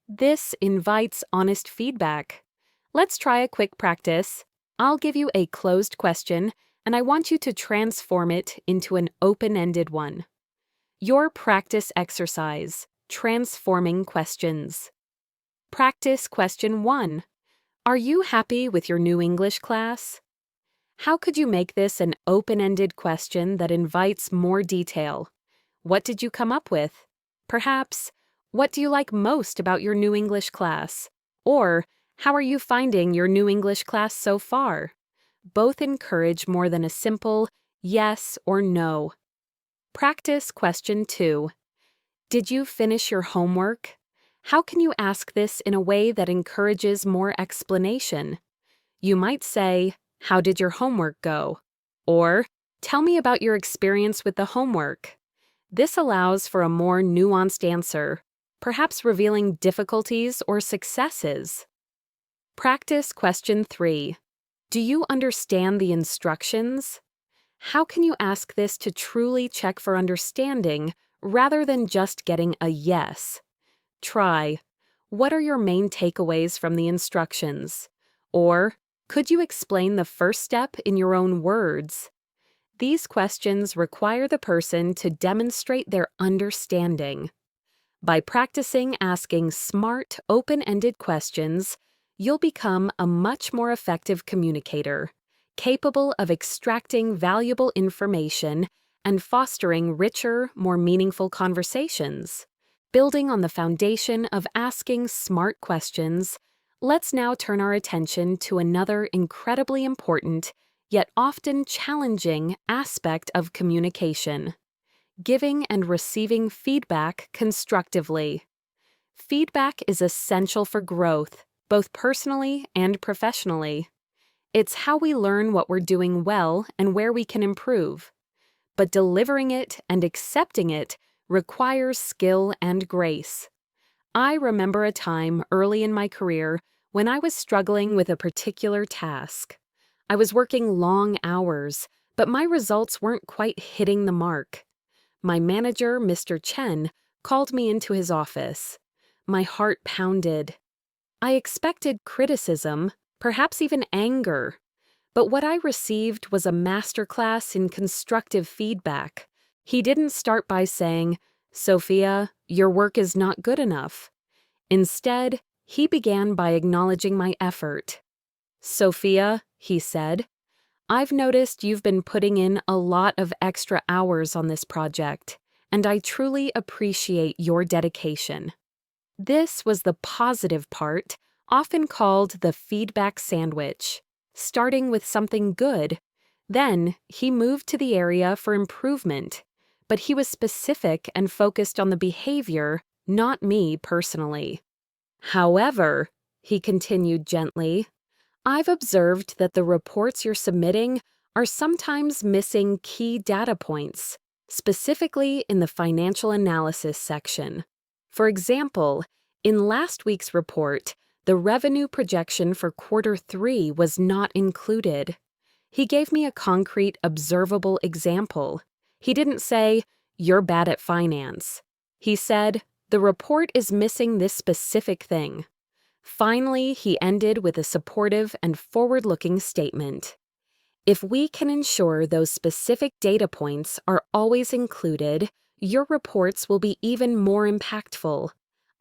This invites honest feedback. Let's try a quick practice. I'll give you a closed question, and I want you to transform it into an open-ended one. Your practice exercise, transforming questions. Practice question 1. Are you happy with your new English class? How could you make this an open-ended question that invites more detail? What did you come up with? Perhaps, what do you like most about your new English class? Or, how are you finding your new English class so far? Both encourage more than a simple yes or no. Practice question 2. Did you finish your homework? How can you ask this in a way that encourages more explanation? You might say, "How did your homework go?" Or, "Tell me about your experience with the homework." This allows for a more nuanced answer, perhaps revealing difficulties or successes. Practice question 3. Do you understand the instructions? How can you ask this to truly check for understanding rather than just getting a yes? Try, "What are your main takeaways from the instructions?" Or, "Could you explain the first step in your own words?" These questions require the person to demonstrate their understanding. By practicing asking smart, open-ended questions, you'll become a much more effective communicator, capable of extracting valuable information and fostering richer, more meaningful conversations. Building on the foundation of asking smart questions, let's now turn our attention to another incredibly important, yet often challenging aspect of communication: giving and receiving feedback constructively. Feedback is essential for growth, both personally and professionally. It's how we learn what we're doing well and where we can improve. But delivering it and accepting it requires skill and grace. I remember a time early in my career when I was struggling with a particular task. I was working long hours, but my results weren't quite hitting the mark. My manager, Mr. Chen, called me into his office. My heart pounded. I expected criticism, perhaps even anger. But what I received was a masterclass in constructive feedback. He didn't start by saying, "Sophia, your work is not good enough." Instead, he began by acknowledging my effort. "Sophia," he said, "I've noticed you've been putting in a lot of extra hours on this project, and I truly appreciate your dedication." This was the positive part, often called the feedback sandwich. Starting with something good, then he moved to the area for improvement, but he was specific and focused on the behavior, not me personally. However, he continued gently, I've observed that the reports you're submitting are sometimes missing key data points, specifically in the financial analysis section. For example, in last week's report, the revenue projection for Q3 was not included. He gave me a concrete, observable example. He didn't say, "You're bad at finance." He said, "The report is missing this specific thing." Finally, he ended with a supportive and forward-looking statement. If we can ensure those specific data points are always included, your reports will be even more impactful.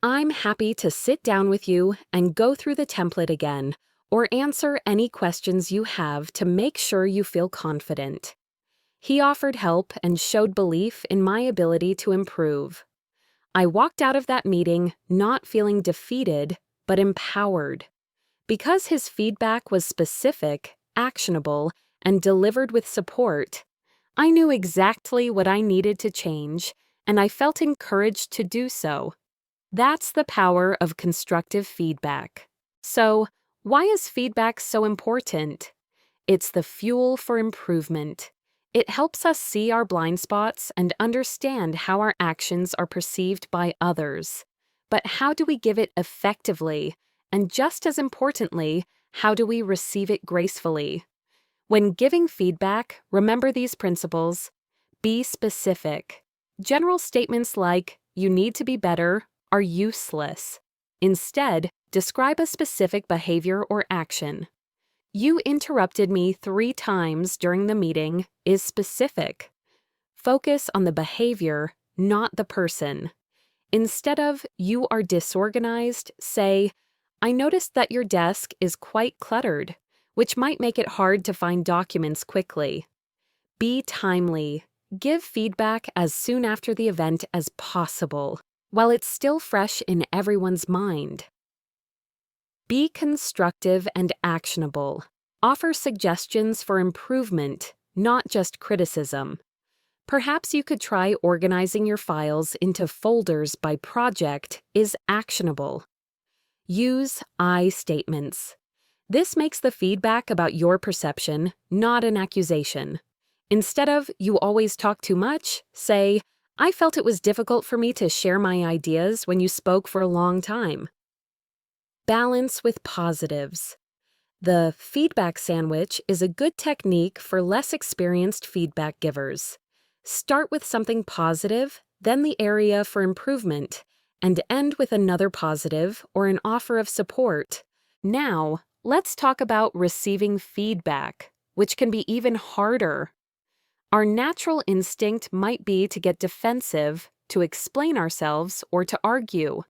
I'm happy to sit down with you and go through the template again, or answer any questions you have to make sure you feel confident. He offered help and showed belief in my ability to improve. I walked out of that meeting not feeling defeated, but empowered. Because his feedback was specific, actionable, and delivered with support, I knew exactly what I needed to change, and I felt encouraged to do so. That's the power of constructive feedback. So, why is feedback so important? It's the fuel for improvement. It helps us see our blind spots and understand how our actions are perceived by others. But how do we give it effectively? And just as importantly, how do we receive it gracefully? When giving feedback, remember these principles. Be specific. General statements like, "You need to be better," are useless. Instead, describe a specific behavior or action. "You interrupted me 3 times during the meeting" is specific. Focus on the behavior, not the person. Instead of, "You are disorganized," say, "I noticed that your desk is quite cluttered," which might make it hard to find documents quickly. Be timely. Give feedback as soon after the event as possible, while it's still fresh in everyone's mind. Be constructive and actionable. Offer suggestions for improvement, not just criticism. Perhaps you could try organizing your files into folders by project is actionable. Use I statements. This makes the feedback about your perception, not an accusation. Instead of, "You always talk too much," say, "I felt it was difficult for me to share my ideas when you spoke for a long time." Balance with positives. The feedback sandwich is a good technique for less experienced feedback givers. Start with something positive, then the area for improvement, and end with another positive or an offer of support. Now, let's talk about receiving feedback, which can be even harder. Our natural instinct might be to get defensive, to explain ourselves, or to argue.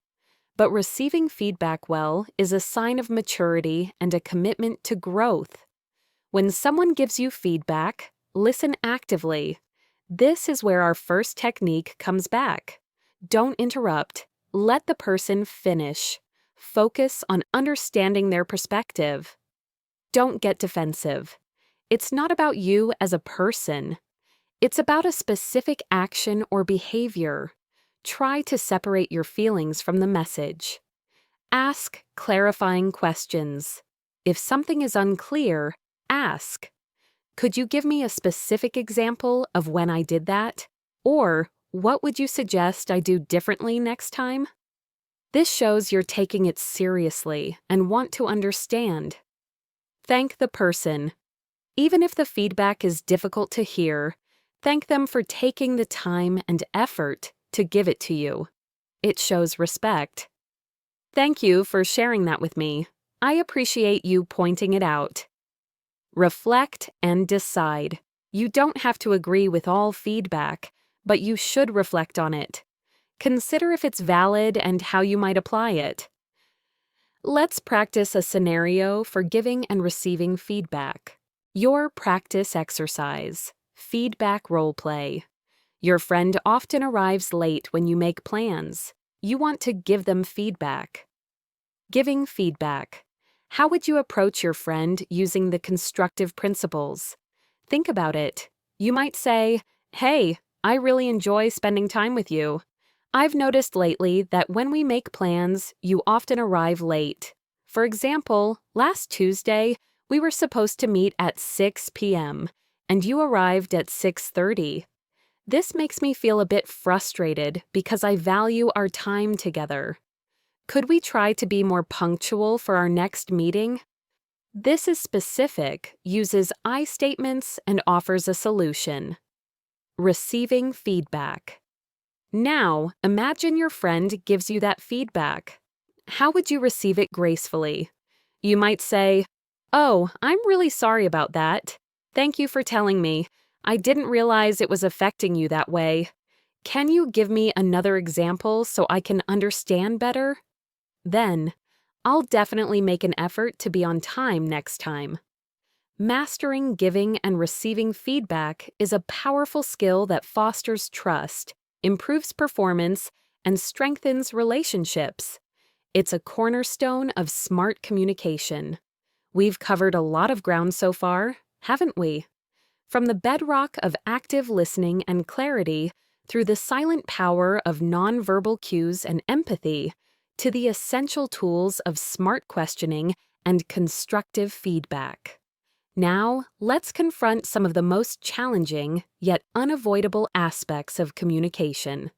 But receiving feedback well is a sign of maturity and a commitment to growth. When someone gives you feedback, listen actively. This is where our first technique comes back. Don't interrupt. Let the person finish. Focus on understanding their perspective. Don't get defensive. It's not about you as a person. It's about a specific action or behavior. Try to separate your feelings from the message. Ask clarifying questions. If something is unclear, ask, "Could you give me a specific example of when I did that?" Or, "What would you suggest I do differently next time?" This shows you're taking it seriously and want to understand. Thank the person. Even if the feedback is difficult to hear, thank them for taking the time and effort to give it to you. It shows respect. Thank you for sharing that with me. I appreciate you pointing it out. Reflect and decide. You don't have to agree with all feedback, but you should reflect on it. Consider if it's valid and how you might apply it. Let's practice a scenario for giving and receiving feedback. Your practice exercise. Feedback role play. Your friend often arrives late when you make plans. You want to give them feedback. Giving feedback. How would you approach your friend using the constructive principles? Think about it. You might say, "Hey, I really enjoy spending time with you. I've noticed lately that when we make plans, you often arrive late. For example, last Tuesday, we were supposed to meet at 6 p.m., and you arrived at 6:30. This makes me feel a bit frustrated because I value our time together. Could we try to be more punctual for our next meeting?" This is specific, uses I statements, and offers a solution. Receiving feedback. Now, imagine your friend gives you that feedback. How would you receive it gracefully? You might say, "Oh, I'm really sorry about that. Thank you for telling me. I didn't realize it was affecting you that way. Can you give me another example so I can understand better?" Then, "I'll definitely make an effort to be on time next time." Mastering giving and receiving feedback is a powerful skill that fosters trust, improves performance, and strengthens relationships. It's a cornerstone of smart communication. We've covered a lot of ground so far, haven't we? From the bedrock of active listening and clarity, through the silent power of nonverbal cues and empathy, to the essential tools of smart questioning and constructive feedback. Now, let's confront some of the most challenging, yet unavoidable aspects of communication: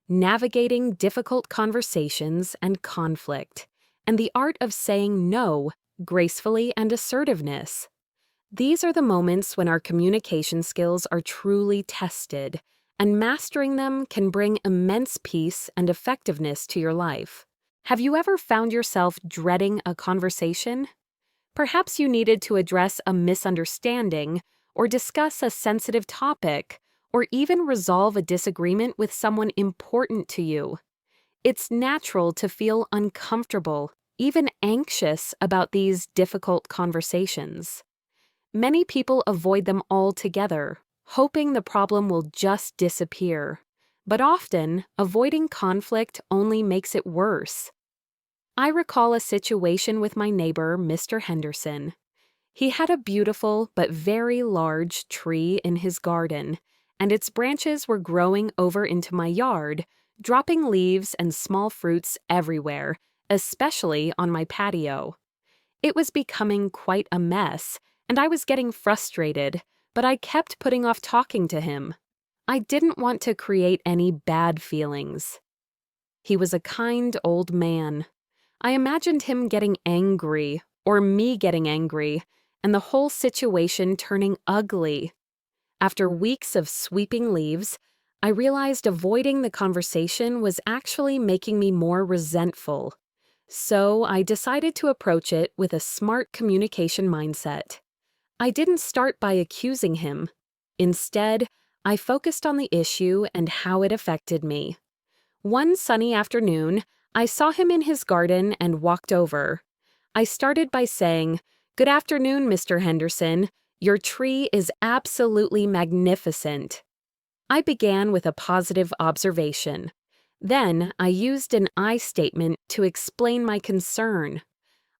navigating difficult conversations and conflict, and the art of saying no gracefully and assertiveness. These are the moments when our communication skills are truly tested, and mastering them can bring immense peace and effectiveness to your life. Have you ever found yourself dreading a conversation? Perhaps you needed to address a misunderstanding, or discuss a sensitive topic, or even resolve a disagreement with someone important to you. It's natural to feel uncomfortable, even anxious about these difficult conversations. Many people avoid them altogether, hoping the problem will just disappear. But often, avoiding conflict only makes it worse. I recall a situation with my neighbor, Mr. Henderson. He had a beautiful but very large tree in his garden, and its branches were growing over into my yard, dropping leaves and small fruits everywhere, especially on my patio. It was becoming quite a mess, and I was getting frustrated, but I kept putting off talking to him. I didn't want to create any bad feelings. He was a kind old man. I imagined him getting angry, or me getting angry, and the whole situation turning ugly. After weeks of sweeping leaves, I realized avoiding the conversation was actually making me more resentful. So I decided to approach it with a smart communication mindset. I didn't start by accusing him. Instead, I focused on the issue and how it affected me. One sunny afternoon, I saw him in his garden and walked over. I started by saying, "Good afternoon, Mr. Henderson. Your tree is absolutely magnificent." I began with a positive observation. Then I used an I statement to explain my concern.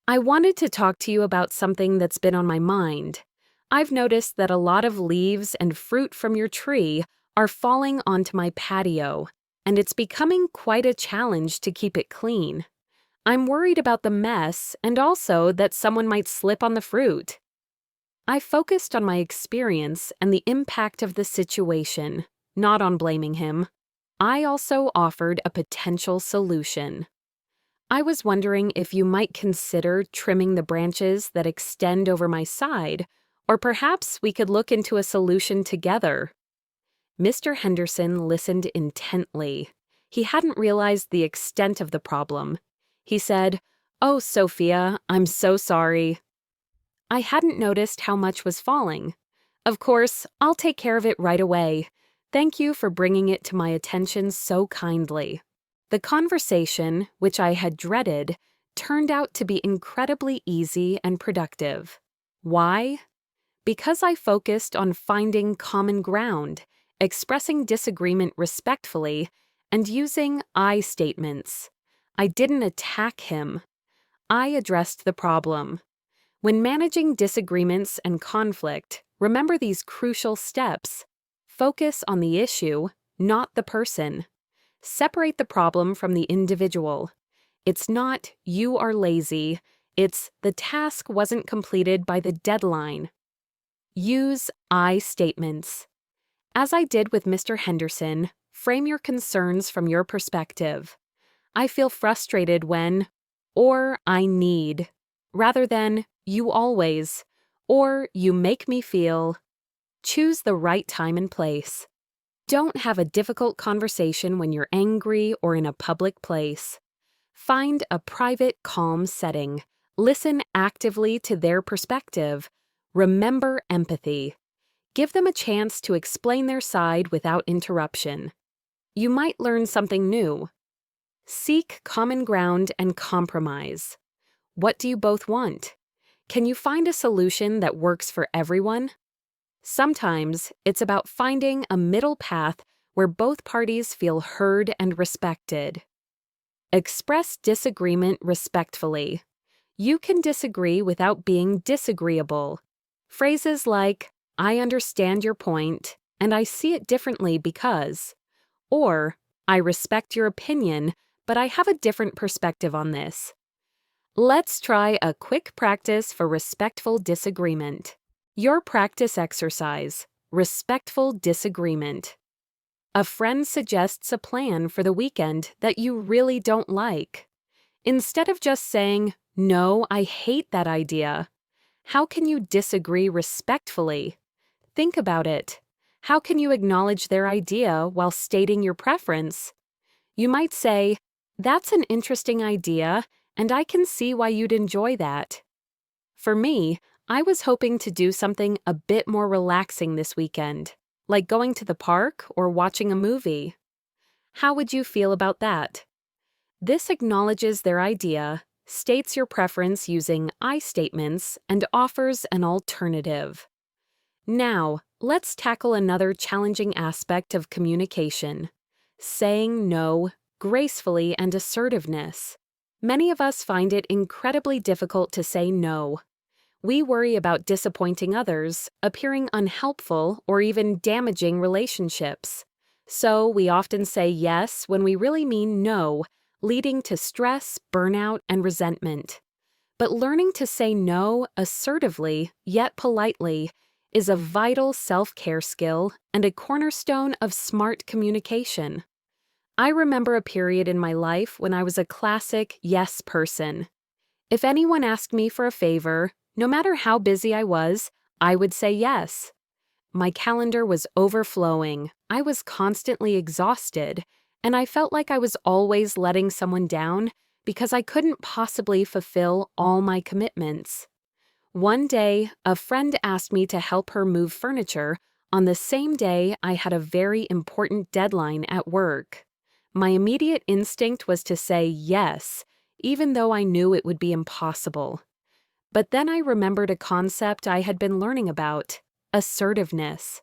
"I wanted to talk to you about something that's been on my mind. I've noticed that a lot of leaves and fruit from your tree are falling onto my patio, and it's becoming quite a challenge to keep it clean. I'm worried about the mess and also that someone might slip on the fruit." I focused on my experience and the impact of the situation, not on blaming him. I also offered a potential solution. "I was wondering if you might consider trimming the branches that extend over my side, or perhaps we could look into a solution together." Mr. Henderson listened intently. He hadn't realized the extent of the problem. He said, "Oh, Sophia, I'm so sorry. I hadn't noticed how much was falling. Of course, I'll take care of it right away. Thank you for bringing it to my attention so kindly." The conversation, which I had dreaded, turned out to be incredibly easy and productive. Why? Because I focused on finding common ground, expressing disagreement respectfully, and using I statements. I didn't attack him. I addressed the problem. When managing disagreements and conflict, remember these crucial steps. Focus on the issue, not the person. Separate the problem from the individual. It's not "you are lazy," it's "the task wasn't completed by the deadline." Use I statements. As I did with Mr. Henderson, frame your concerns from your perspective. I feel frustrated when, or I need, rather than you always, or you make me feel. Choose the right time and place. Don't have a difficult conversation when you're angry or in a public place. Find a private, calm setting. Listen actively to their perspective. Remember empathy. Give them a chance to explain their side without interruption. You might learn something new. Seek common ground and compromise. What do you both want? Can you find a solution that works for everyone? Sometimes it's about finding a middle path where both parties feel heard and respected. Express disagreement respectfully. You can disagree without being disagreeable. Phrases like, "I understand your point, and I see it differently because," or "I respect your opinion, but I have a different perspective on this." Let's try a quick practice for respectful disagreement. Your practice exercise, respectful disagreement. A friend suggests a plan for the weekend that you really don't like. Instead of just saying, "No, I hate that idea," how can you disagree respectfully? Think about it. How can you acknowledge their idea while stating your preference? You might say, "That's an interesting idea, and I can see why you'd enjoy that." For me, I was hoping to do something a bit more relaxing this weekend, like going to the park or watching a movie. How would you feel about that? This acknowledges their idea, states your preference using I statements, and offers an alternative. Now, let's tackle another challenging aspect of communication: saying no gracefully and assertiveness. Many of us find it incredibly difficult to say no. We worry about disappointing others, appearing unhelpful, or even damaging relationships. So we often say yes when we really mean no, leading to stress, burnout, and resentment. But learning to say no assertively, yet politely, is a vital self-care skill and a cornerstone of smart communication. I remember a period in my life when I was a classic yes person. If anyone asked me for a favor, no matter how busy I was, I would say yes. My calendar was overflowing, I was constantly exhausted, and I felt like I was always letting someone down because I couldn't possibly fulfill all my commitments. One day, a friend asked me to help her move furniture on the same day I had a very important deadline at work. My immediate instinct was to say yes, even though I knew it would be impossible. But then I remembered a concept I had been learning about: assertiveness.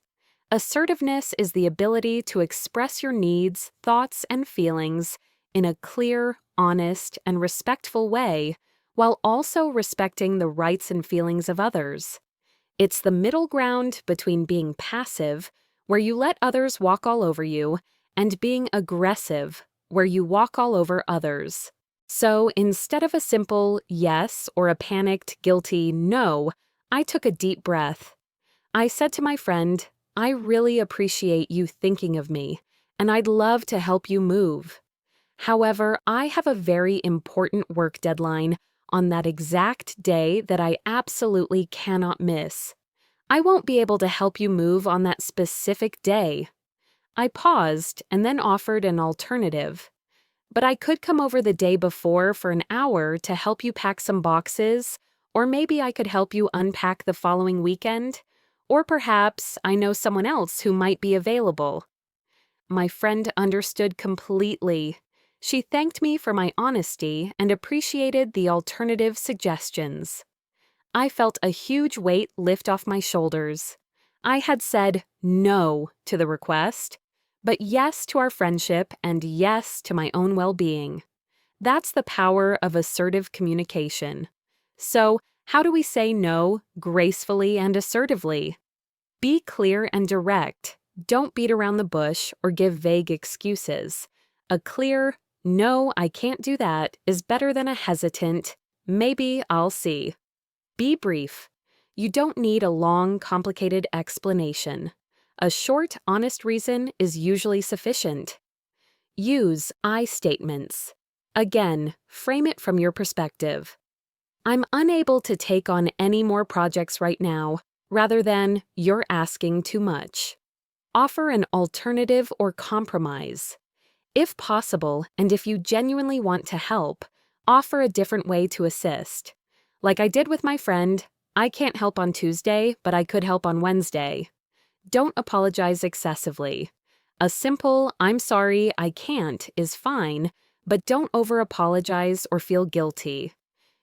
Assertiveness is the ability to express your needs, thoughts, and feelings in a clear, honest, and respectful way, while also respecting the rights and feelings of others. It's the middle ground between being passive, where you let others walk all over you, and being aggressive, where you walk all over others. So instead of a simple yes or a panicked, guilty no, I took a deep breath. I said to my friend, "I really appreciate you thinking of me, and I'd love to help you move. However, I have a very important work deadline on that exact day that I absolutely cannot miss. I won't be able to help you move on that specific day." I paused and then offered an alternative. "But I could come over the day before for an hour to help you pack some boxes, or maybe I could help you unpack the following weekend, or perhaps I know someone else who might be available." My friend understood completely. She thanked me for my honesty and appreciated the alternative suggestions. I felt a huge weight lift off my shoulders. I had said no to the request, but yes to our friendship and yes to my own well-being. That's the power of assertive communication. So, how do we say no gracefully and assertively? Be clear and direct. Don't beat around the bush or give vague excuses. A clear, "No, I can't do that," is better than a hesitant, "Maybe I'll see." Be brief. You don't need a long, complicated explanation. A short, honest reason is usually sufficient. Use I statements. Again, frame it from your perspective. "I'm unable to take on any more projects right now," rather than "You're asking too much." Offer an alternative or compromise. If possible, and if you genuinely want to help, offer a different way to assist. Like I did with my friend, "I can't help on Tuesday, but I could help on Wednesday." Don't apologize excessively. A simple "I'm sorry, I can't" is fine, but don't over-apologize or feel guilty.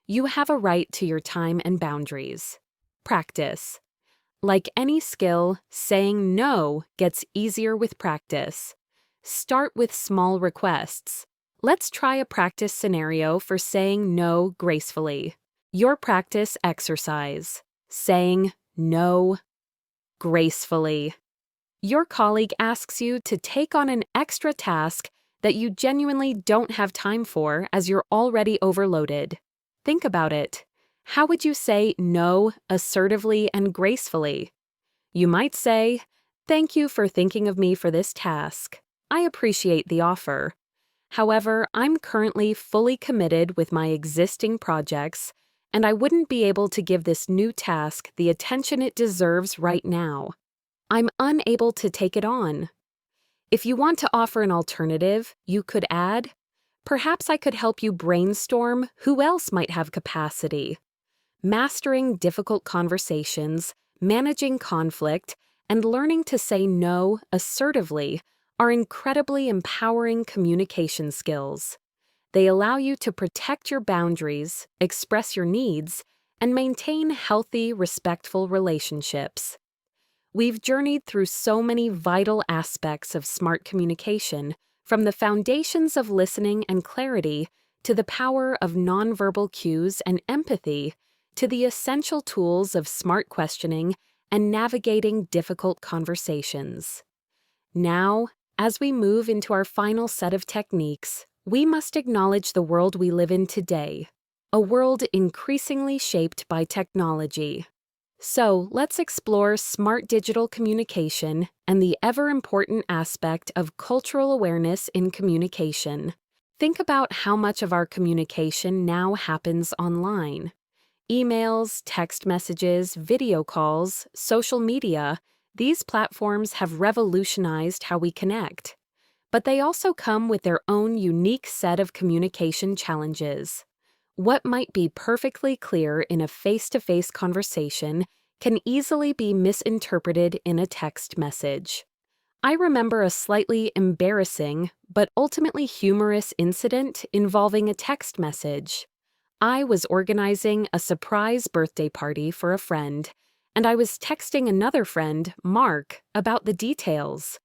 You have a right to your time and boundaries. Practice. Like any skill, saying no gets easier with practice. Start with small requests. Let's try a practice scenario for saying no gracefully. Your practice exercise. Saying no gracefully. Your colleague asks you to take on an extra task that you genuinely don't have time for as you're already overloaded. Think about it. How would you say no assertively and gracefully? You might say, "Thank you for thinking of me for this task. I appreciate the offer. However, I'm currently fully committed with my existing projects, and I wouldn't be able to give this new task the attention it deserves right now. I'm unable to take it on." If you want to offer an alternative, you could add, "Perhaps I could help you brainstorm who else might have capacity." Mastering difficult conversations, managing conflict, and learning to say no assertively are incredibly empowering communication skills. They allow you to protect your boundaries, express your needs, and maintain healthy, respectful relationships. We've journeyed through so many vital aspects of smart communication, from the foundations of listening and clarity to the power of nonverbal cues and empathy, to the essential tools of smart questioning and navigating difficult conversations. Now, as we move into our final set of techniques, we must acknowledge the world we live in today, a world increasingly shaped by technology. So, let's explore smart digital communication and the ever-important aspect of cultural awareness in communication. Think about how much of our communication now happens online. Emails, text messages, video calls, social media, these platforms have revolutionized how we connect. But they also come with their own unique set of communication challenges. What might be perfectly clear in a face-to-face conversation can easily be misinterpreted in a text message. I remember a slightly embarrassing, but ultimately humorous incident involving a text message. I was organizing a surprise birthday party for a friend, and I was texting another friend, Mark, about the details.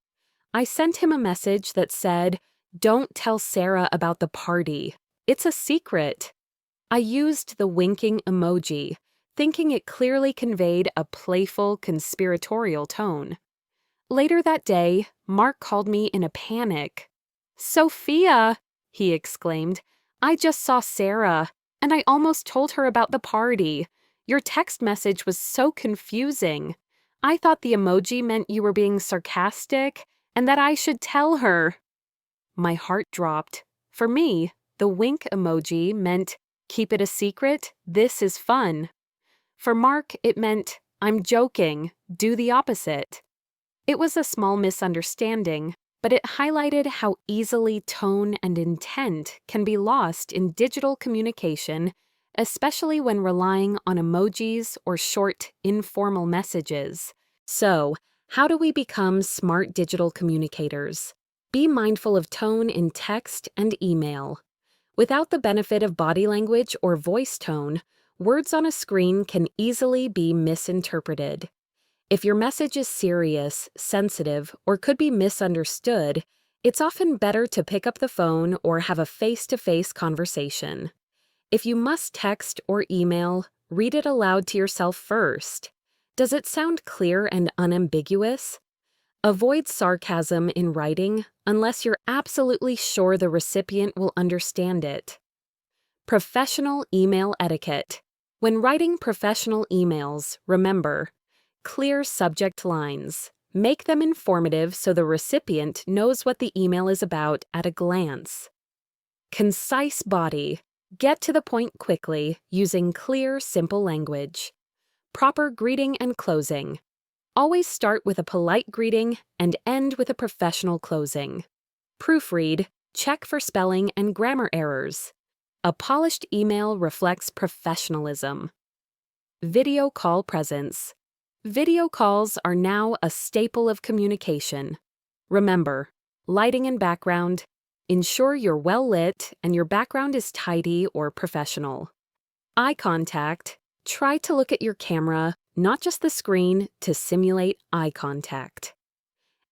I sent him a message that said, "Don't tell Sarah about the party. It's a secret." I used the winking emoji, thinking it clearly conveyed a playful, conspiratorial tone. Later that day, Mark called me in a panic. "Sophia," he exclaimed, "I just saw Sarah, and I almost told her about the party. Your text message was so confusing. I thought the emoji meant you were being sarcastic and that I should tell her." My heart dropped. For me, the wink emoji meant, "Keep it a secret, this is fun." For Mark, it meant, "I'm joking, do the opposite." It was a small misunderstanding, but it highlighted how easily tone and intent can be lost in digital communication, especially when relying on emojis or short, informal messages. So, how do we become smart digital communicators? Be mindful of tone in text and email. Without the benefit of body language or voice tone, words on a screen can easily be misinterpreted. If your message is serious, sensitive, or could be misunderstood, It's often better to pick up the phone or have a face-to-face conversation. If you must text or email, read it aloud to yourself first. Does it sound clear and unambiguous? Avoid sarcasm in writing unless you're absolutely sure the recipient will understand it. Professional email etiquette. When writing professional emails, remember, clear subject lines. Make them informative so the recipient knows what the email is about at a glance. Concise body. Get to the point quickly using clear, simple language. Proper greeting and closing. Always start with a polite greeting and end with a professional closing. Proofread. Check for spelling and grammar errors. A polished email reflects professionalism. Video call presence. Video calls are now a staple of communication. Remember, lighting and background. Ensure you're well lit and your background is tidy or professional. Eye contact. Try to look at your camera, not just the screen, to simulate eye contact.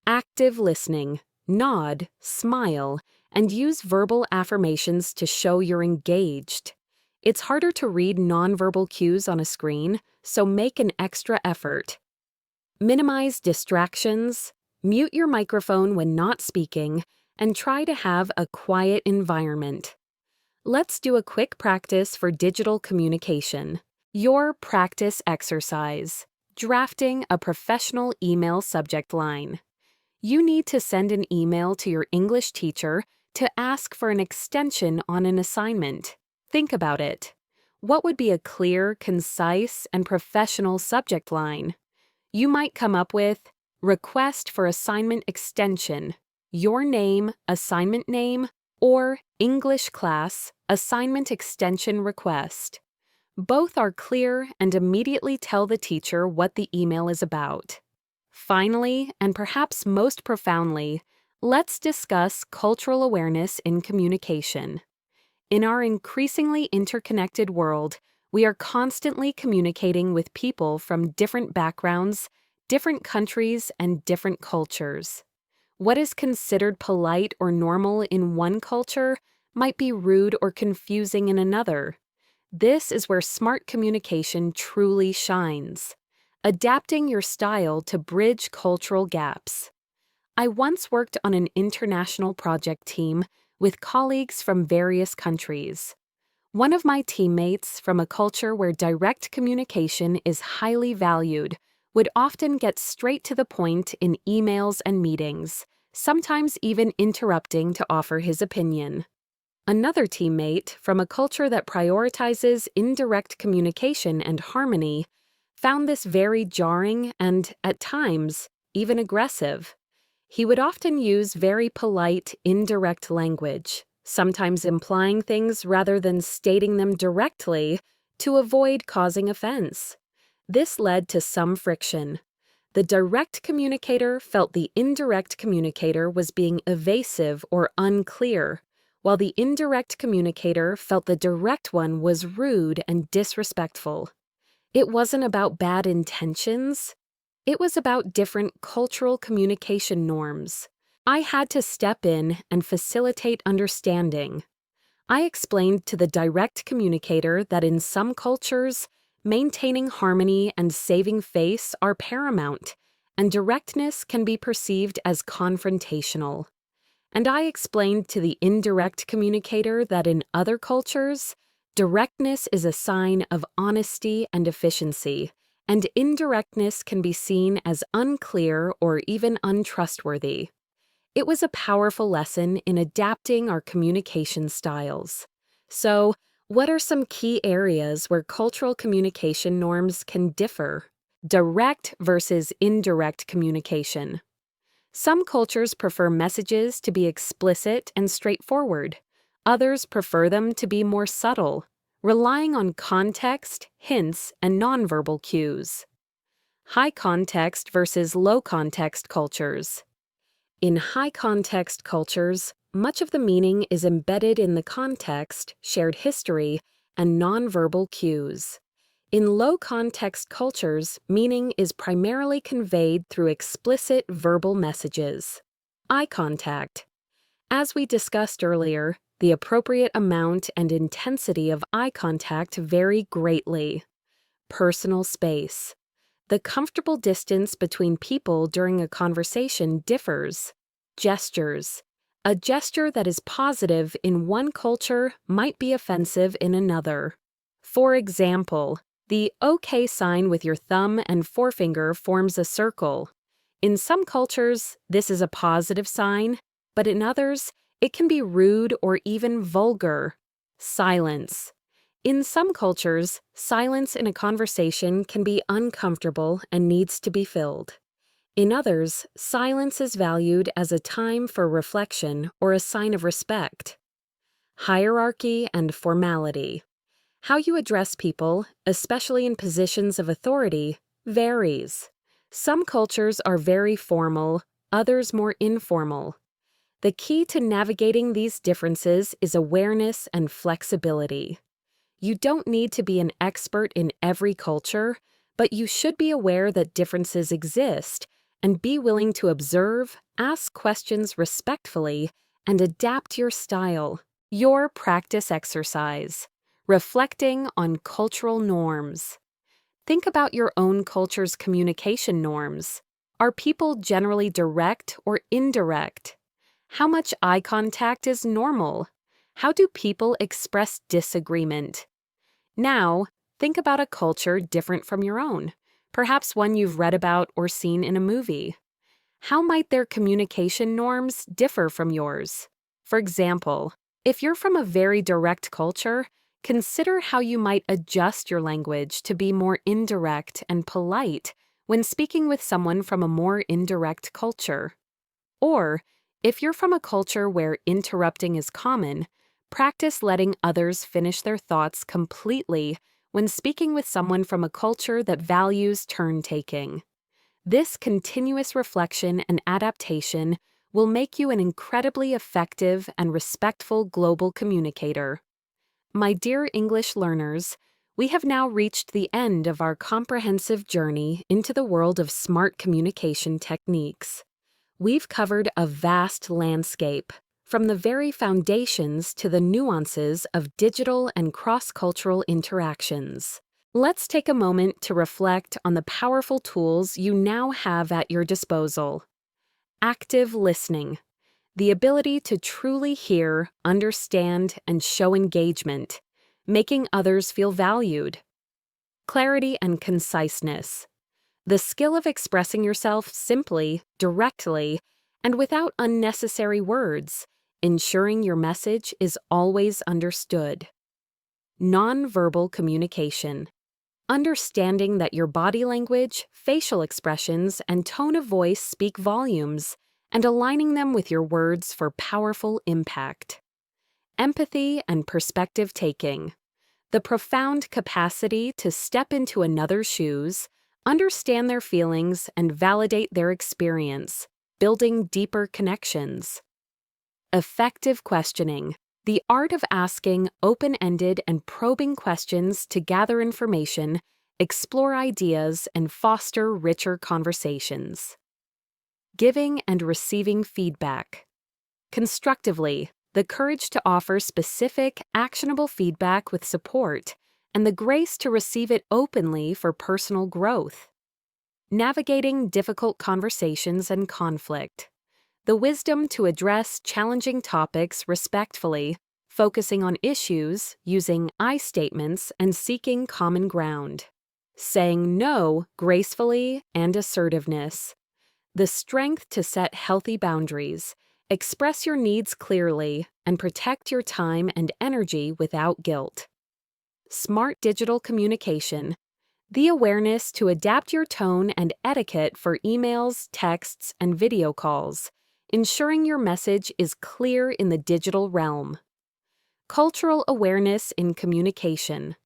Active listening. Nod, smile, and use verbal affirmations to show you're engaged. It's harder to read nonverbal cues on a screen, so make an extra effort. Minimize distractions. Mute your microphone when not speaking, and try to have a quiet environment. Let's do a quick practice for digital communication. Your practice exercise. Drafting a professional email subject line. You need to send an email to your English teacher to ask for an extension on an assignment. Think about it. What would be a clear, concise, and professional subject line? You might come up with request for assignment extension, your name, assignment name, or English class, assignment extension request. Both are clear and immediately tell the teacher what the email is about. Finally, and perhaps most profoundly, let's discuss cultural awareness in communication. In our increasingly interconnected world, we are constantly communicating with people from different backgrounds, different countries, and different cultures. What is considered polite or normal in one culture might be rude or confusing in another. This is where smart communication truly shines, adapting your style to bridge cultural gaps. I once worked on an international project team with colleagues from various countries. One of my teammates from a culture where direct communication is highly valued would often get straight to the point in emails and meetings, sometimes even interrupting to offer his opinion. Another teammate from a culture that prioritizes indirect communication and harmony found this very jarring and, at times, even aggressive. He would often use very polite, indirect language, sometimes implying things rather than stating them directly to avoid causing offense. This led to some friction. The direct communicator felt the indirect communicator was being evasive or unclear, while the indirect communicator felt the direct one was rude and disrespectful. It wasn't about bad intentions. It was about different cultural communication norms. I had to step in and facilitate understanding. I explained to the direct communicator that in some cultures, maintaining harmony and saving face are paramount, and directness can be perceived as confrontational. And I explained to the indirect communicator that in other cultures, directness is a sign of honesty and efficiency, and indirectness can be seen as unclear or even untrustworthy. It was a powerful lesson in adapting our communication styles. So, what are some key areas where cultural communication norms can differ? Direct versus indirect communication. Some cultures prefer messages to be explicit and straightforward. Others prefer them to be more subtle, relying on context, hints, and nonverbal cues. High context versus low context cultures. In high context cultures, much of the meaning is embedded in the context, shared history, and nonverbal cues. In low context cultures, meaning is primarily conveyed through explicit verbal messages. Eye contact. As we discussed earlier, the appropriate amount and intensity of eye contact vary greatly. Personal space. The comfortable distance between people during a conversation differs. Gestures. A gesture that is positive in one culture might be offensive in another. For example, the OK sign with your thumb and forefinger forms a circle. In some cultures, this is a positive sign, but in others, it can be rude or even vulgar. Silence. In some cultures, silence in a conversation can be uncomfortable and needs to be filled. In others, silence is valued as a time for reflection or a sign of respect. Hierarchy and formality. How you address people, especially in positions of authority, varies. Some cultures are very formal, others more informal. The key to navigating these differences is awareness and flexibility. You don't need to be an expert in every culture, but you should be aware that differences exist and be willing to observe, ask questions respectfully, and adapt your style. Your practice exercise. Reflecting on cultural norms. Think about your own culture's communication norms. Are people generally direct or indirect? How much eye contact is normal? How do people express disagreement? Now, think about a culture different from your own, perhaps one you've read about or seen in a movie. How might their communication norms differ from yours? For example, if you're from a very direct culture, consider how you might adjust your language to be more indirect and polite when speaking with someone from a more indirect culture. Or, if you're from a culture where interrupting is common, practice letting others finish their thoughts completely when speaking with someone from a culture that values turn-taking. This continuous reflection and adaptation will make you an incredibly effective and respectful global communicator. My dear English learners, we have now reached the end of our comprehensive journey into the world of smart communication techniques. We've covered a vast landscape, from the very foundations to the nuances of digital and cross-cultural interactions. Let's take a moment to reflect on the powerful tools you now have at your disposal. Active listening. The ability to truly hear, understand, and show engagement, making others feel valued. Clarity and conciseness. The skill of expressing yourself simply, directly, and without unnecessary words, ensuring your message is always understood. Nonverbal communication. Understanding that your body language, facial expressions, and tone of voice speak volumes, and aligning them with your words for powerful impact. Empathy and perspective taking. The profound capacity to step into another's shoes, understand their feelings, and validate their experience, building deeper connections. Effective questioning. The art of asking open-ended and probing questions to gather information, explore ideas, and foster richer conversations. Giving and receiving feedback. Constructively, the courage to offer specific, actionable feedback with support, and the grace to receive it openly for personal growth. Navigating difficult conversations and conflict. The wisdom to address challenging topics respectfully, focusing on issues, using I statements, and seeking common ground. Saying no gracefully and assertiveness. The strength to set healthy boundaries, express your needs clearly, and protect your time and energy without guilt. Smart digital communication. The awareness to adapt your tone and etiquette for emails, texts, and video calls, ensuring your message is clear in the digital realm. Cultural awareness in communication.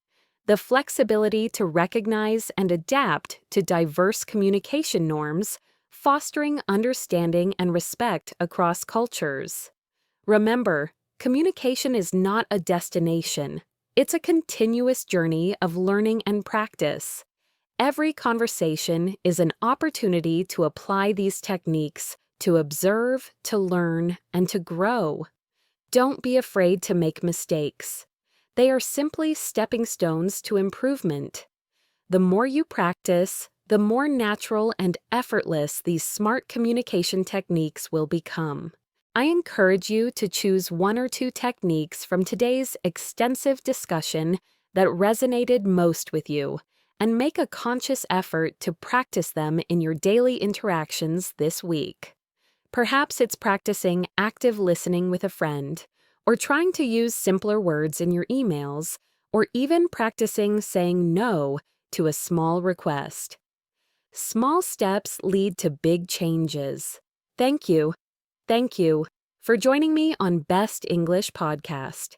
The flexibility to recognize and adapt to diverse communication norms, fostering understanding and respect across cultures. Remember, communication is not a destination. It's a continuous journey of learning and practice. Every conversation is an opportunity to apply these techniques to observe, to learn, and to grow. Don't be afraid to make mistakes. They are simply stepping stones to improvement. The more you practice, the more natural and effortless these smart communication techniques will become. I encourage you to choose one or two techniques from today's extensive discussion that resonated most with you, and make a conscious effort to practice them in your daily interactions this week. Perhaps it's practicing active listening with a friend, or trying to use simpler words in your emails, or even practicing saying no to a small request. Small steps lead to big changes. Thank you for joining me on Best English Podcast.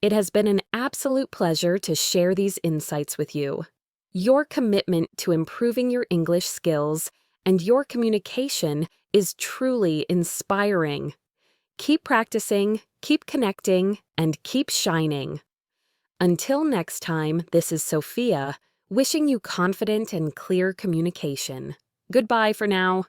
It has been an absolute pleasure to share these insights with you. Your commitment to improving your English skills and your communication is truly inspiring. Keep practicing, keep connecting, and keep shining. Until next time, this is Sophia, wishing you confident and clear communication. Goodbye for now.